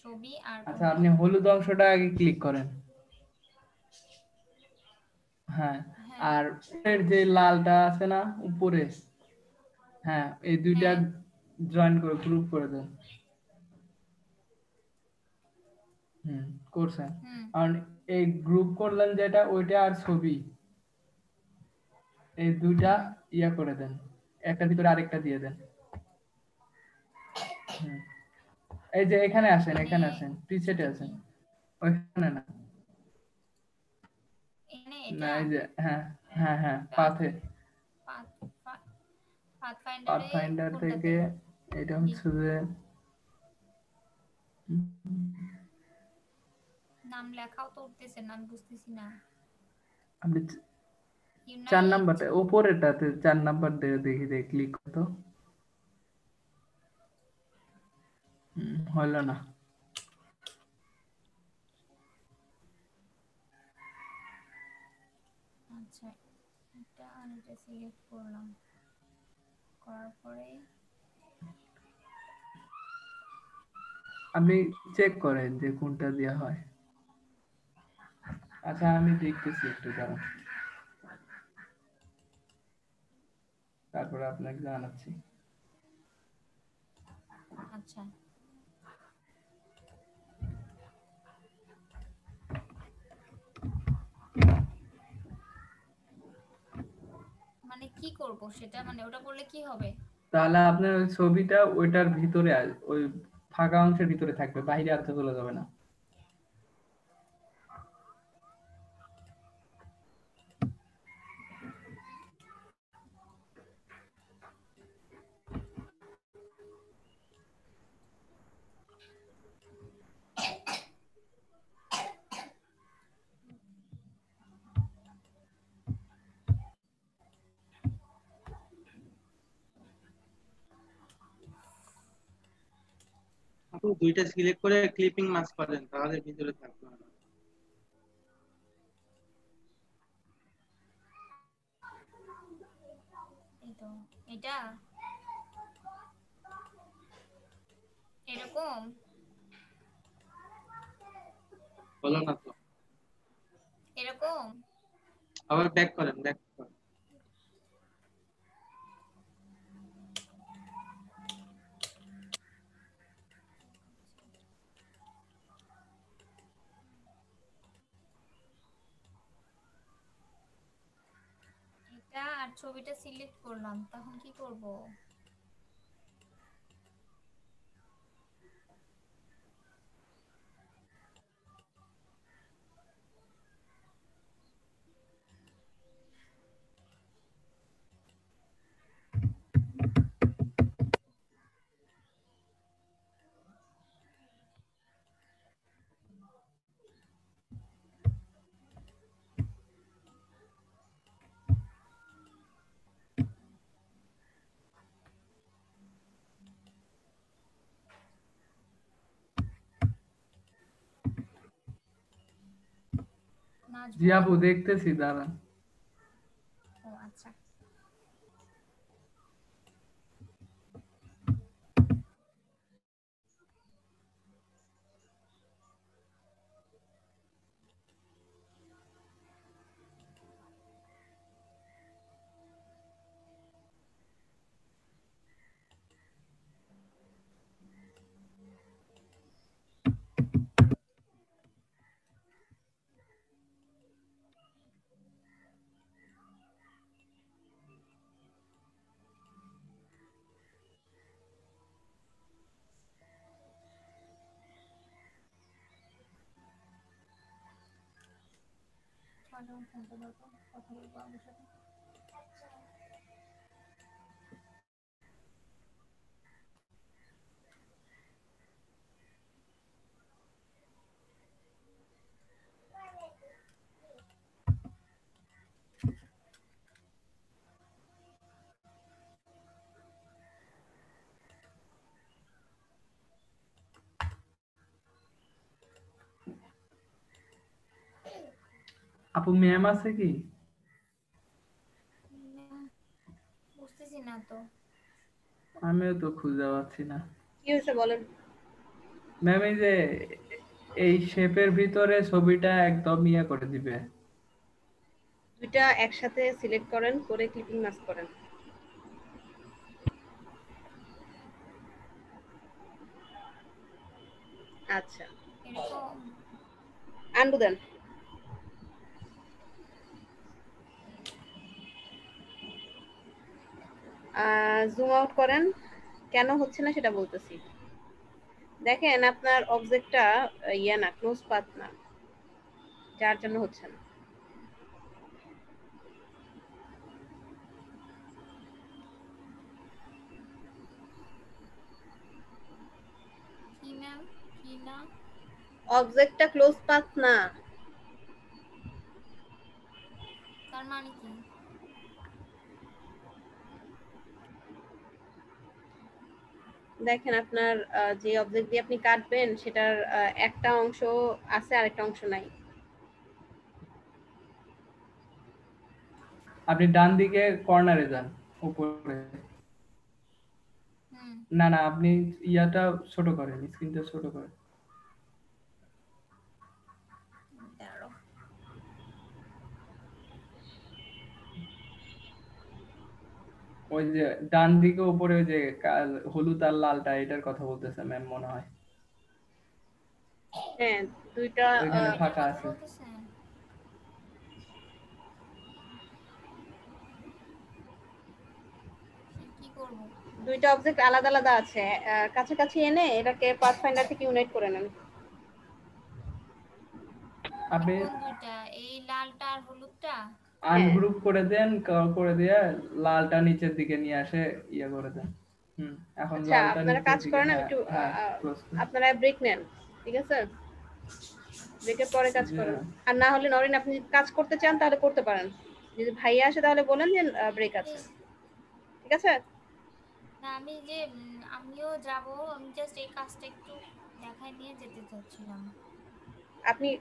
Speaker 1: ছবি আর
Speaker 4: আচ্ছা
Speaker 1: কোনটা?
Speaker 4: আপনি হলুদ অংশটা আগে ক্লিক করেন। হ্যাঁ,
Speaker 1: হ্যাঁ
Speaker 4: আর উপরের যে লালটা আছে না উপরে, হ্যাঁ এই দুইটা
Speaker 1: হ্যাঁ।
Speaker 4: জয়েন করে গ্রুপ করে দেন। হুম, করছেন।
Speaker 1: হুম।
Speaker 4: আর এই গ্রুপ করলেন যেটা, ওইটা আর ছবি এই দুইটা
Speaker 1: হুম।
Speaker 4: ইয়া করে দেন, একটার ভিতরে আরেকটা দিয়ে দেন। হুম, এই যে এখানে আসেন,
Speaker 1: মানে
Speaker 4: এখানে আসেন, প্রিসেটে
Speaker 1: এটা কি?
Speaker 4: আসেন। ওইখানে না,
Speaker 1: এখানে
Speaker 4: না
Speaker 1: এটা
Speaker 4: এই যে, হ্যাঁ হ্যাঁ হ্যাঁ,
Speaker 1: পাথ
Speaker 4: পাথে,
Speaker 1: পাথ পাথ
Speaker 4: পাথ
Speaker 1: ফাইন্ডারে
Speaker 4: ফাইন্ডার
Speaker 1: কোনটাতে?
Speaker 4: থেকে এটা
Speaker 1: কি
Speaker 4: হচ্ছে যে
Speaker 1: নাম লেখাও তো উঠতেছে না, আমি বুঝতেছি না।
Speaker 4: আপনি 4
Speaker 1: ইউনাইট।
Speaker 4: নাম্বারটা উপরেরটাতে 4 নাম্বার দিয়ে দেখি, ক্লিক করতো। হলো না।
Speaker 1: আচ্ছা, এটা আর এটা সিলেক্ট করলাম, করার পরে
Speaker 4: আপনি চেক করেন যে কোনটা দেওয়া হয়। আচ্ছা আমি দেখতেছি, একটু দাঁড়ান, তারপরে আপনাকে জানাচ্ছি।
Speaker 1: আচ্ছা মানে কি করব সেটা, মানে ওটা করলে কি হবে?
Speaker 4: তাহলে আপনার ওই ছবিটা ওইটার ভিতরে ওই ফাঁকা অংশের ভিতরে থাকবে, বাইরে আর তো চলে যাবে না।
Speaker 7: আপনি দুইটা সিলেক্ট করে ক্লিপিং মাস্ক করেন, তাহলে ভিতরে থাকবে না।
Speaker 1: এই তো এটা এরকম।
Speaker 7: হলো না তো,
Speaker 1: এরকম
Speaker 7: আবার ব্যাক করেন, ব্যাক করেন।
Speaker 1: এটা আর ছবিটা সিলেক্ট করলাম, তখন কি করব?
Speaker 4: জি
Speaker 1: নাজমুল।
Speaker 4: আপু, দেখতেছি, দাঁড়ান।
Speaker 1: ও আচ্ছা।
Speaker 4: আপু ম্যাম আছে কি?
Speaker 1: বুঝতেছি না তো।
Speaker 4: আমিও তো খুঁজে পাচ্ছি না।
Speaker 6: কি হয়েছে বলেন।
Speaker 4: ম্যাম এই যে এই শেপের ভিতরে ছবিটা একদম ইয়ে করে দিবে।
Speaker 6: দুইটা একসাথে সিলেক্ট করেন, করে ক্লিপিং মাস্ক করেন। আচ্ছা,
Speaker 1: এরকম
Speaker 6: আন্ডু দেন। জুম আউট করেন। কেন হচ্ছে না সেটা বলতেছি। দেখেন আপনার অবজেক্টটা ইয়া না, ক্লোজ পাথ না, যার জন্য হচ্ছে না।
Speaker 1: কি ম্যাম? কি না?
Speaker 6: অবজেক্টটা ক্লোজ পাথ না।
Speaker 1: তার মানে কি?
Speaker 6: দেখেন আপনার যে অবজেক্ট দিয়ে আপনি কাটবেন সেটার একটা অংশ আছে আর একটা অংশ নাই।
Speaker 4: আপনি ডান দিকে কর্নারে যান উপরে। না না, আপনি ইয়াটা ছোট করেন, স্ক্রিনটা ছোট করেন। ওই যে ডান দিকে উপরে ওই যে হলুদ আর লালটা, এটার কথা বলতেছে ম্যাম মনে হয়।
Speaker 6: হ্যাঁ, দুইটা
Speaker 4: ওইখানে ফাঁকা আছে।
Speaker 1: কি করব?
Speaker 6: দুইটা অবজেক্ট আলাদা আলাদা আছে, কাছাকাছি এনে এটাকে পাথফাইন্ডার থেকে ইউনাইট করে নেন।
Speaker 4: আপনি
Speaker 1: কোন দুইটা? এই লালটা আর হলুদটা?
Speaker 4: আনগ্রুপ করে দেন, করে দিয়ে লালটা নিচের দিকে নিয়ে আসে ইয়া করে দেন। এখন
Speaker 6: আচ্ছা,
Speaker 4: লালটা
Speaker 6: আপনারা
Speaker 4: নিচের
Speaker 6: কাজ
Speaker 4: দিকে,
Speaker 6: করেন,
Speaker 4: হ্যাঁ
Speaker 6: একটু
Speaker 4: ক্লোজ করুন।
Speaker 6: আপনারা ব্রেক নেন, ঠিক আছে? ব্রেকের পরে কাজ করেন। আর না হলে নরিন, আপনি যদি কাজ করতে চান তাহলে করতে পারেন। যদি ভাইয়া আসে তাহলে বলেন যে ব্রেক আছে, ঠিক আছে?
Speaker 1: না, আমি যে আমিও যাব, আমি জাস্ট এই কাজটা একটু দেখাই নিয়ে যেতে চাচ্ছিলাম।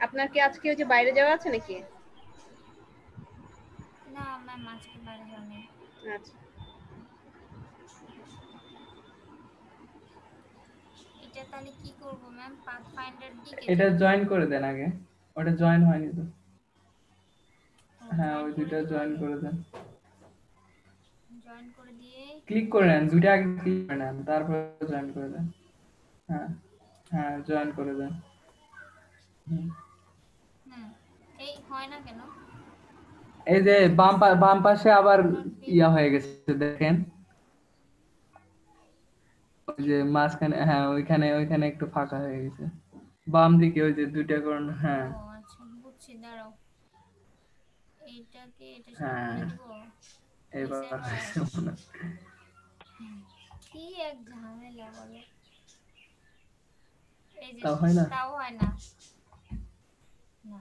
Speaker 6: আপনার কি আজকে ওই যে বাইরে যাওয়া আছে নাকি?
Speaker 1: না ম্যাম, আজকে বাইরে যাওয়া নেই।
Speaker 6: আচ্ছা,
Speaker 1: এটা তাহলে কি করব ম্যাম? পাথফাইন্ডার দিকে
Speaker 4: এটা জয়েন করে দেন আগে, ওটা জয়েন হয়নি তো। হ্যাঁ, ওই দুইটা জয়েন করে দেন।
Speaker 1: জয়েন করে দিয়ে
Speaker 4: ক্লিক করে নেন, দুইটা আগে ক্লিক করে নেন, তারপর জয়েন করে দেন। হ্যাঁ হ্যাঁ, জয়েন করে দেন।
Speaker 1: এই হয় না কেন?
Speaker 4: এই যে বাম পাশে আবার ইয়া হয়ে গেছে দেখেন, ওই যে মাঝখানে, হ্যাঁ ওইখানে একটু ফাঁকা হয়ে গেছে বাম দিকে, ওই যে দুইটা করুন। হ্যাঁ
Speaker 1: ও আচ্ছা, বুঝছি, দাঁড়াও। এইটাকে এটা সাথে
Speaker 4: হ্যাঁ,
Speaker 1: করে দিব।
Speaker 4: এবার
Speaker 1: কি এক ঝামেলা বলো। এই যে
Speaker 4: তাও হয় না।
Speaker 1: তাও হয় না। না,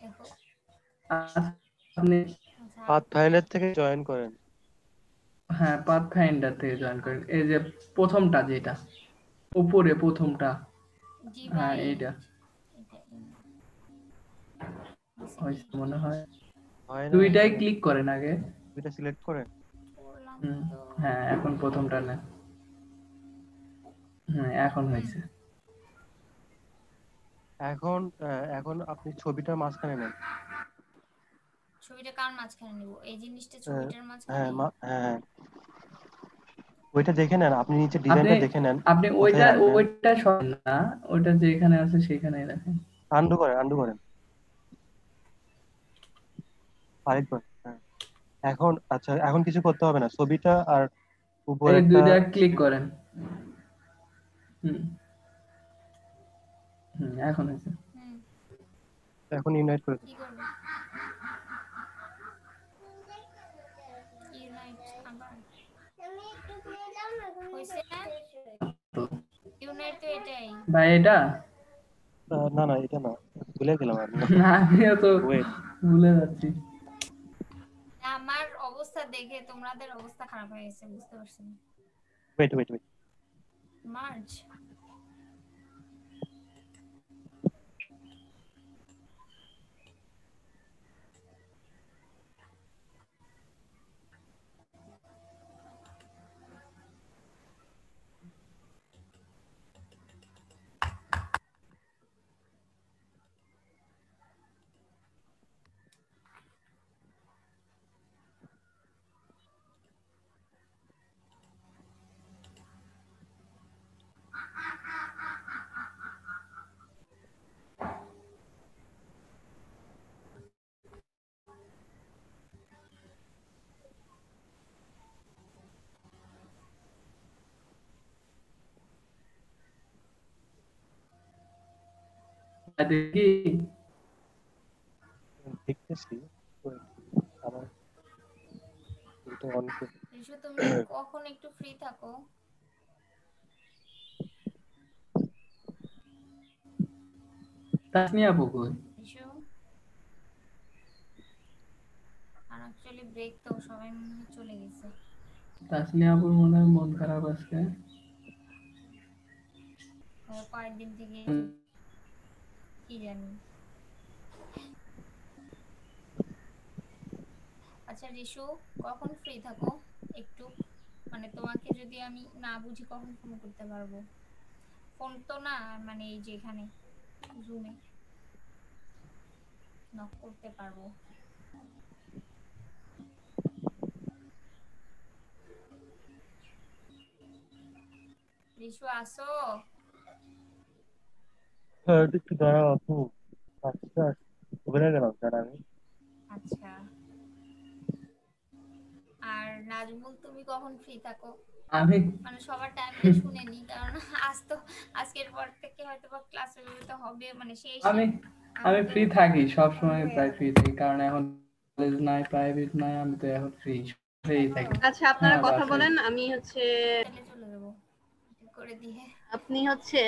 Speaker 1: দেখো
Speaker 4: আপনি
Speaker 5: পাথফাইন্ডার থেকে জয়েন করেন।
Speaker 4: হ্যাঁ, পাথফাইন্ডার থেকে জয়েন করেন। এই যে প্রথমটা, যেটা উপরে প্রথমটা, হ্যাঁ এইটা হয়েছে মনে হয়। দুইটাই ক্লিক করেন আগে,
Speaker 5: দুইটা সিলেক্ট করেন।
Speaker 4: হ্যাঁ এখন প্রথমটা নেন। এখন হয়েছে।
Speaker 5: এখন আপনি ছবিটার মাঝখানে নেন।
Speaker 1: ছবিটা কার মাঝখানে নিব? এই জিনিসটা ছবিটার মাঝখানে?
Speaker 5: হ্যাঁ, ওইটা দেখে নেন, আপনি নিচে ডিজাইনটা দেখে নেন।
Speaker 4: আপনি ওইটা সরান না, ওইটা যেখানে আছে সেখানেই রাখেন।
Speaker 5: আন্ডু করেন আরেক বার। এখন আচ্ছা, এখন কিছু করতে হবে না, ছবিটা আর উপরে
Speaker 4: এই
Speaker 5: একটা
Speaker 4: দুইটা ক্লিক করেন। এখন হয়েছে।
Speaker 5: এখন ইউনাইট করে
Speaker 1: কি করবে? ইউনাইট আবার হইছে না? ইউনাইট তো এটাই।
Speaker 4: ভাই এটা
Speaker 5: না না এটা না, ভুলে গেলাম আমি।
Speaker 4: না আমিও তো
Speaker 5: ওয়েট
Speaker 4: ভুলে যাচ্ছি।
Speaker 1: আমার অবস্থা দেখে তোমাদের অবস্থা খারাপ হয়ে গেছে, বুঝতে পারছি না।
Speaker 5: ওয়েট
Speaker 1: মার্চ
Speaker 4: দেখি
Speaker 5: দেখতেছি। Wait, আমার এটা অন করে
Speaker 1: রিশু তুমি কখন একটু ফ্রি থাকো?
Speaker 4: তাসনিয়া আপু কই?
Speaker 1: রিশু আর অ্যাকচুয়ালি ব্রেক তো সবাই মনে হয় চলে গেছে।
Speaker 4: তাসনিয়া আপুর মনে হয় মন খারাপ আজকে।
Speaker 1: কয়েকদিন থেকে কি জানি। আচ্ছা রিশু কখন ফ্রি থাকো একটু, মানে তোমাকে যদি আমি না বুঝি কখন ফোন করতে পারবো? ফোন তো না, মানে এই যে এখানে জুমে নক করতে পারবো। রিশু আসো?
Speaker 5: একটু দাঁড়াও আপু। আচ্ছা ভুলে গেলাম দাঁড়া আমি।
Speaker 1: আচ্ছা আর নাজমুল তুমি কখন ফ্রি থাকো?
Speaker 4: আমি
Speaker 1: মানে সবার টাইমটা শুনে নি, কারণ আজকের পর থেকে হয়তো বা ক্লাসে তো হবে, মানে শেষ।
Speaker 4: আমি আমি ফ্রি থাকি সব সময়, প্রায় ফ্রি থাকি, কারণ এখন কলেজ নাই, প্রাইভেট নাই, আমি তো এখন ফ্রি থাকি।
Speaker 6: আচ্ছা আপনারা কথা
Speaker 4: বাসায়।
Speaker 6: বলেন, আমি হচ্ছে
Speaker 1: চলে যাবো ঠিক করে দিয়ে।
Speaker 6: আপনি হচ্ছে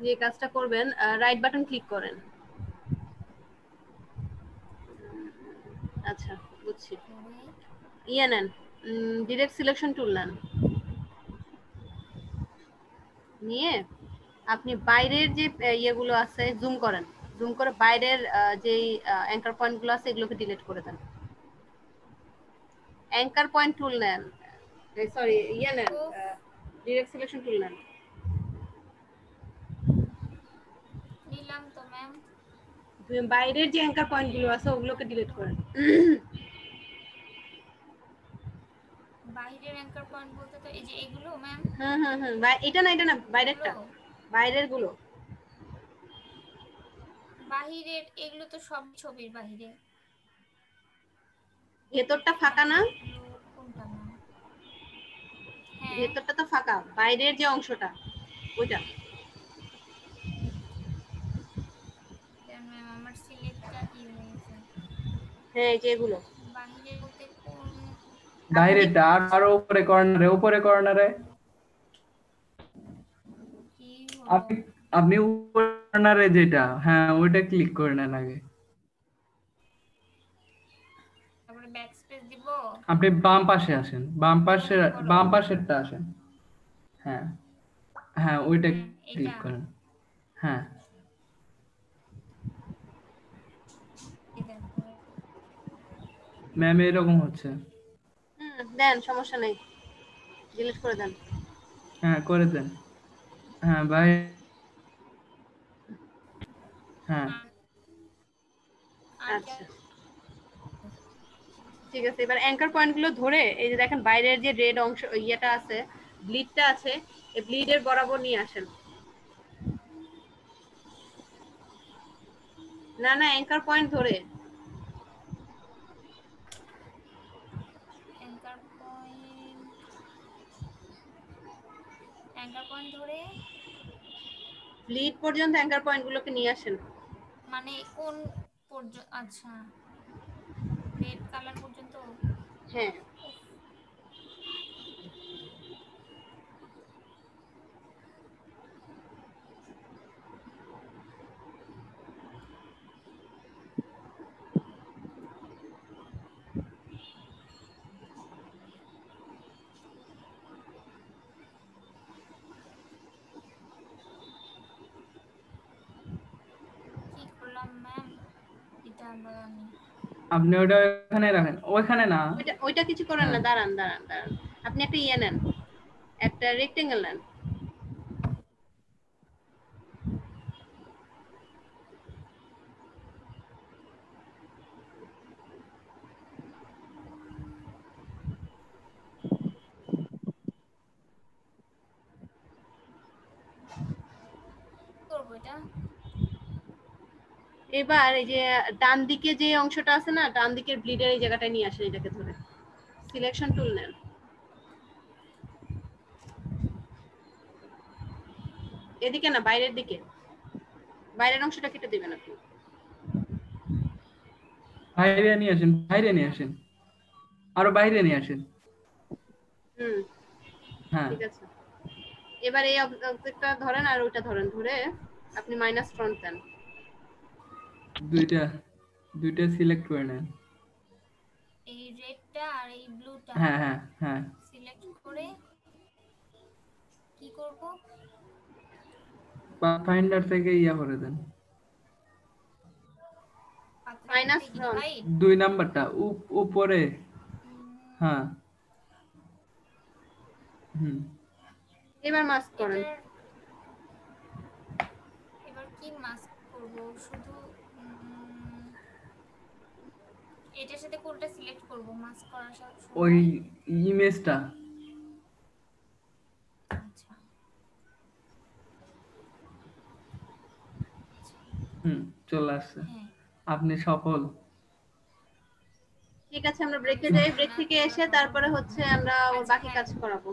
Speaker 6: যে কাজটা করবেন, রাইট বাটন ক্লিক করেন। আচ্ছা বুঝছি। ইয়ে নেন, ডিরেক্ট সিলেকশন টুল নেন, নিয়ে আপনি বাইরের যে ইয়েগুলো আছে জুম করেন, জুম করে বাইরের যেই অ্যাঙ্কার পয়েন্টগুলো আছে এগুলোকে ডিলিট করে দেন। অ্যাঙ্কার পয়েন্ট টুল নেন, সরি ইয়ে নেন, ডিরেক্ট সিলেকশন টুল নেন।
Speaker 1: নিলাম তো ম্যাম।
Speaker 6: বাইরের যে অ্যাঙ্কার পয়েন্টগুলো আছে ওগুলোকে ডিলিট করেন।
Speaker 1: বাইরের অ্যাঙ্কার পয়েন্ট বলতে তো এই যে এগুলো ম্যাম?
Speaker 6: এটা না বাইরেরটা, বাইরের গুলো।
Speaker 1: বাহিরের এগুলো তো সব ছবির বাহিরে।
Speaker 6: ভেতরটা ফাঁকা না?
Speaker 1: কোনটা ম্যাম? হ্যাঁ
Speaker 6: ভেতরটা তো ফাঁকা, বাইরের যে অংশটা ওইটা।
Speaker 1: ম্যাম আমার সিলেক্টটা ই হয়েছে।
Speaker 6: হ্যাঁ এই যে এগুলো
Speaker 1: বাহিরে বলতে কোন?
Speaker 4: বাইরেটা আর উপরে কর্নারে
Speaker 1: কি
Speaker 4: আপনি আপনি উপরে কর্নারে যেটা, হ্যাঁ ওইটা ক্লিক করে নেন আগে।
Speaker 1: তারপরে ব্যাকস্পেস দিব।
Speaker 4: আপনি বাম পাশে আসেন, বাম পাশেরটা আসেন। হ্যাঁ হ্যাঁ ওইটা ক্লিক করেন। হ্যাঁ ম্যাম এরকম হচ্ছে।
Speaker 6: দেন, সমস্যা নেই, ডিলিট করে দেন।
Speaker 4: হ্যাঁ করে দেন। হ্যাঁ ভাই হ্যাঁ
Speaker 6: আচ্ছা ঠিক আছে, এবার অ্যাঙ্কার পয়েন্টগুলো ধরে এই যে দেখেন বাইরের যে রেড অংশ ইয়েটা আছে, ব্লিডটা আছে, এই ব্লিডের বরাবর নিয়ে আসেন। না অ্যাঙ্কার পয়েন্ট ধরে,
Speaker 1: অ্যাঙ্কার পয়েন্ট ধরে
Speaker 6: লিড পর্যন্ত অ্যাঙ্কার পয়েন্টগুলোকে নিয়ে আসেন।
Speaker 1: মানে কোন পর্যন্ত? আচ্ছা, রেড কালার পর্যন্ত।
Speaker 6: হ্যাঁ,
Speaker 1: কি করলাম ম্যাম? এটা আবার আমি
Speaker 4: আপনি ওটা ওখানে রাখেন, ওইখানে না।
Speaker 6: ওইটা কিছু করেন না,
Speaker 4: হ্যাঁ।
Speaker 6: দাঁড়ান। আপনি একটা ইয়ে নেন, একটা রেক্টেঙ্গেল নেন।
Speaker 1: করবো এটা।
Speaker 6: এবার এই যে ডান দিকে যে অংশটা আছে না, ডান দিকের ব্লিডের এই জায়গাটায় নিয়ে আসেন, এটাকে ধরে সিলেকশন টুল নেন। এদিকে না, বাইরের দিকে, বাইরের অংশটা কেটে দিবেন আপনি।
Speaker 4: বাইরে নিয়ে আসেন, বাইরে নিয়ে আসেন, আরো বাইরে নিয়ে আসেন।
Speaker 6: হুম,
Speaker 4: হ্যাঁ,
Speaker 6: ঠিক আছে। এবার এই অবজেক্টটা ধরেন আর ওইটা ধরেন, ধরে আপনি মাইনাস ফ্রন্ট দেন।
Speaker 4: দুইটা দুইটা সিলেক্ট করে নেন।
Speaker 1: এই রেডটা আর এই ব্লুটা
Speaker 4: হ্যাঁ হ্যাঁ হ্যাঁ,
Speaker 1: সিলেক্ট করে কি করব?
Speaker 4: পাথফাইন্ডার থেকে ইয়া করে দেন,
Speaker 6: মাইনাস
Speaker 1: পাথফাইন্ডার
Speaker 6: ফ্রন্ট।
Speaker 1: ইনভাইট।
Speaker 4: 2 নাম্বারটা উপরে। হ্যাঁ, হুম।
Speaker 6: এবার মাস্ক করেন।
Speaker 1: এটার এবার কি মাস্ক করব? শুধু এটার সাথে কোনটা সিলেক্ট করব মাস্ক করার
Speaker 4: ওই
Speaker 1: সময়?
Speaker 4: ইমেজটা।
Speaker 1: আচ্ছা,
Speaker 4: হুম, চলে আসছে।
Speaker 1: হ্যাঁ।
Speaker 4: আপনি সফল।
Speaker 6: ঠিক আছে, আমরা ব্রেকে যাই। ব্রেক থেকে এসে তারপরে হচ্ছে আমরা ওর
Speaker 1: আচ্ছা,
Speaker 6: বাকি
Speaker 1: হ্যাঁ।
Speaker 6: কাজ করাবো।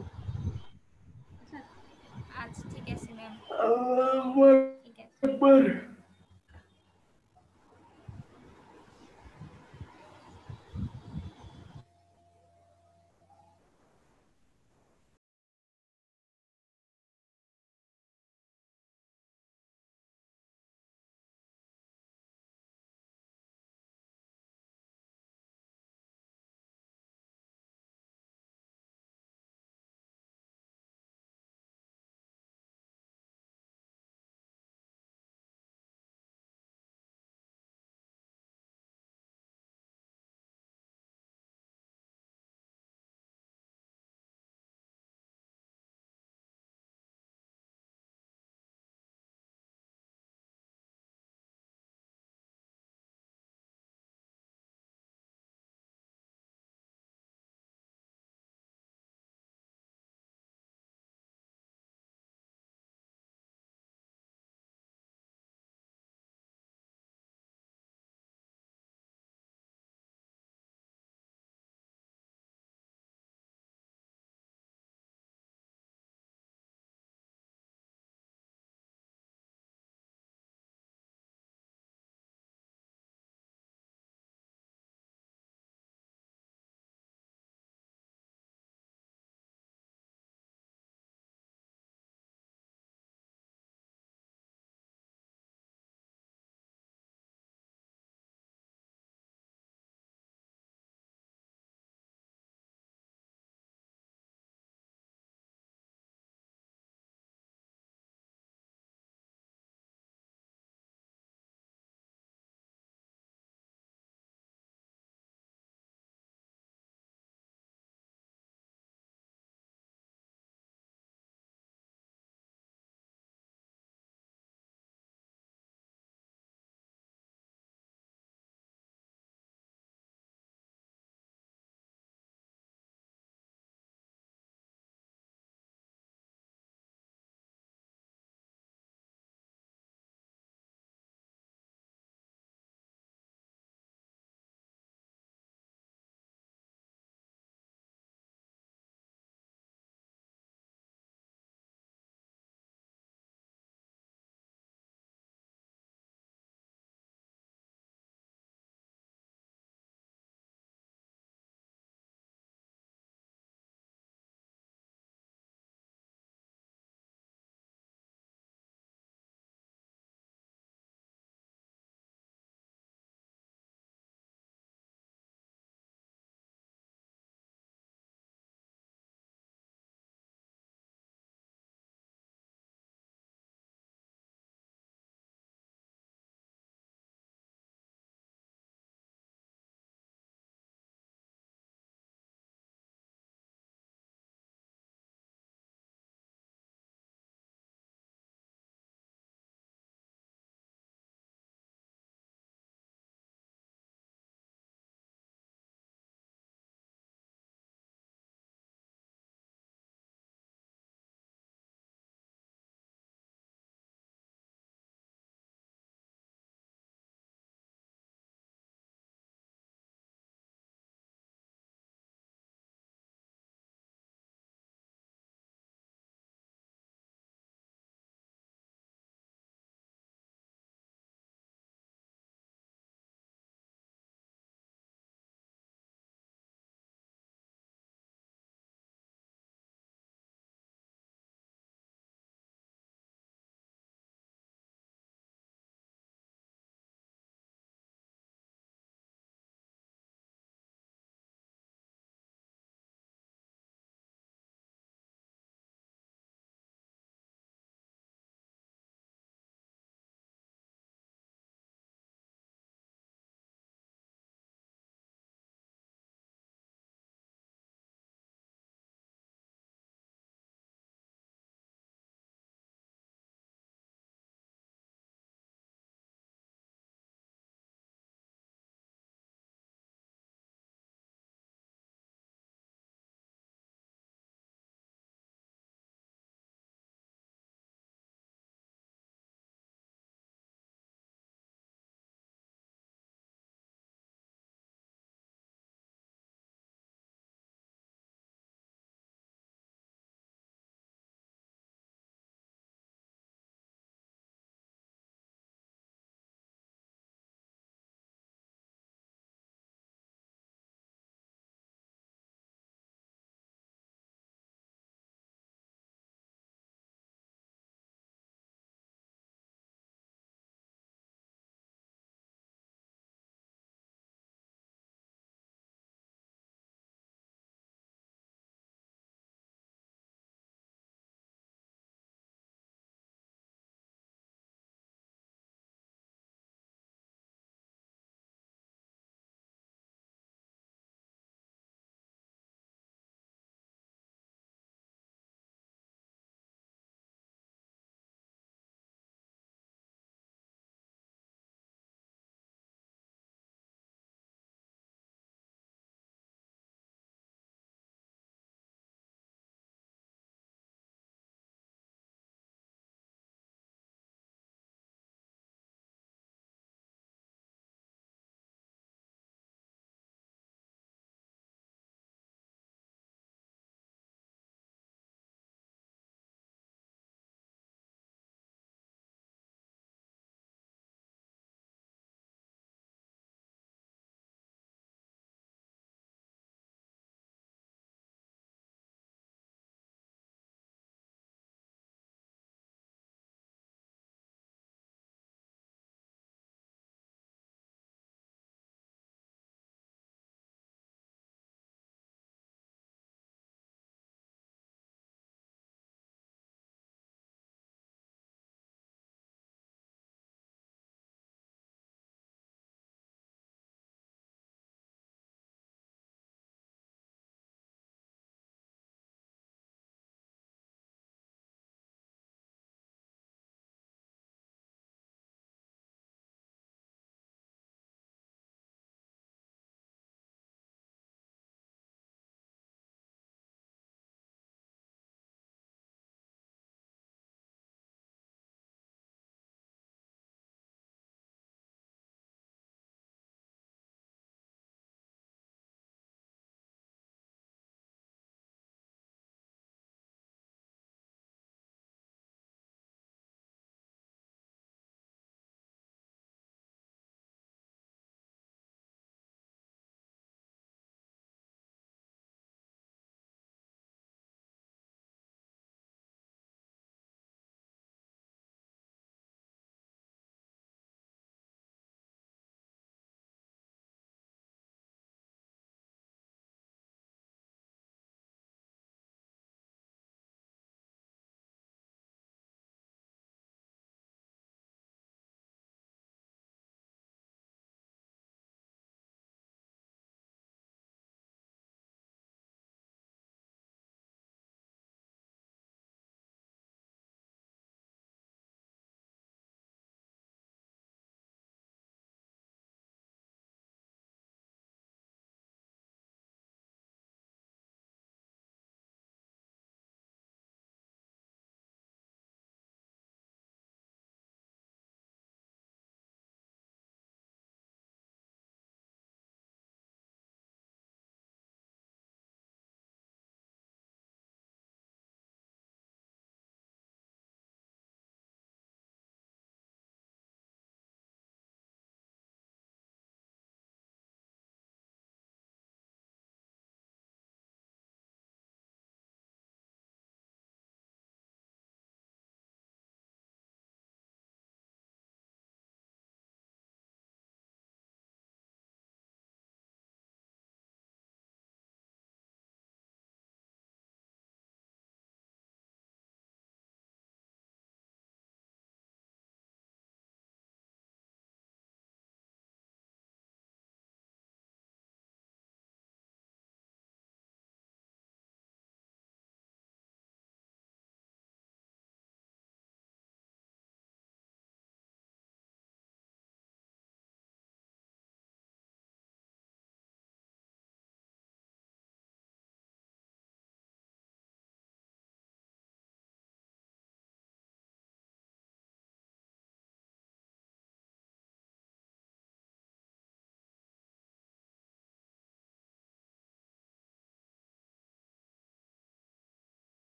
Speaker 1: আচ্ছা, ঠিক আছে ম্যাম,
Speaker 4: আল্লাহু
Speaker 1: ঠিক আছে।
Speaker 4: আকবার।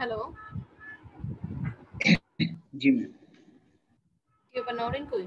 Speaker 6: হ্যালো
Speaker 8: জি ম্যাম
Speaker 6: কি ব্যাপার নরেন কই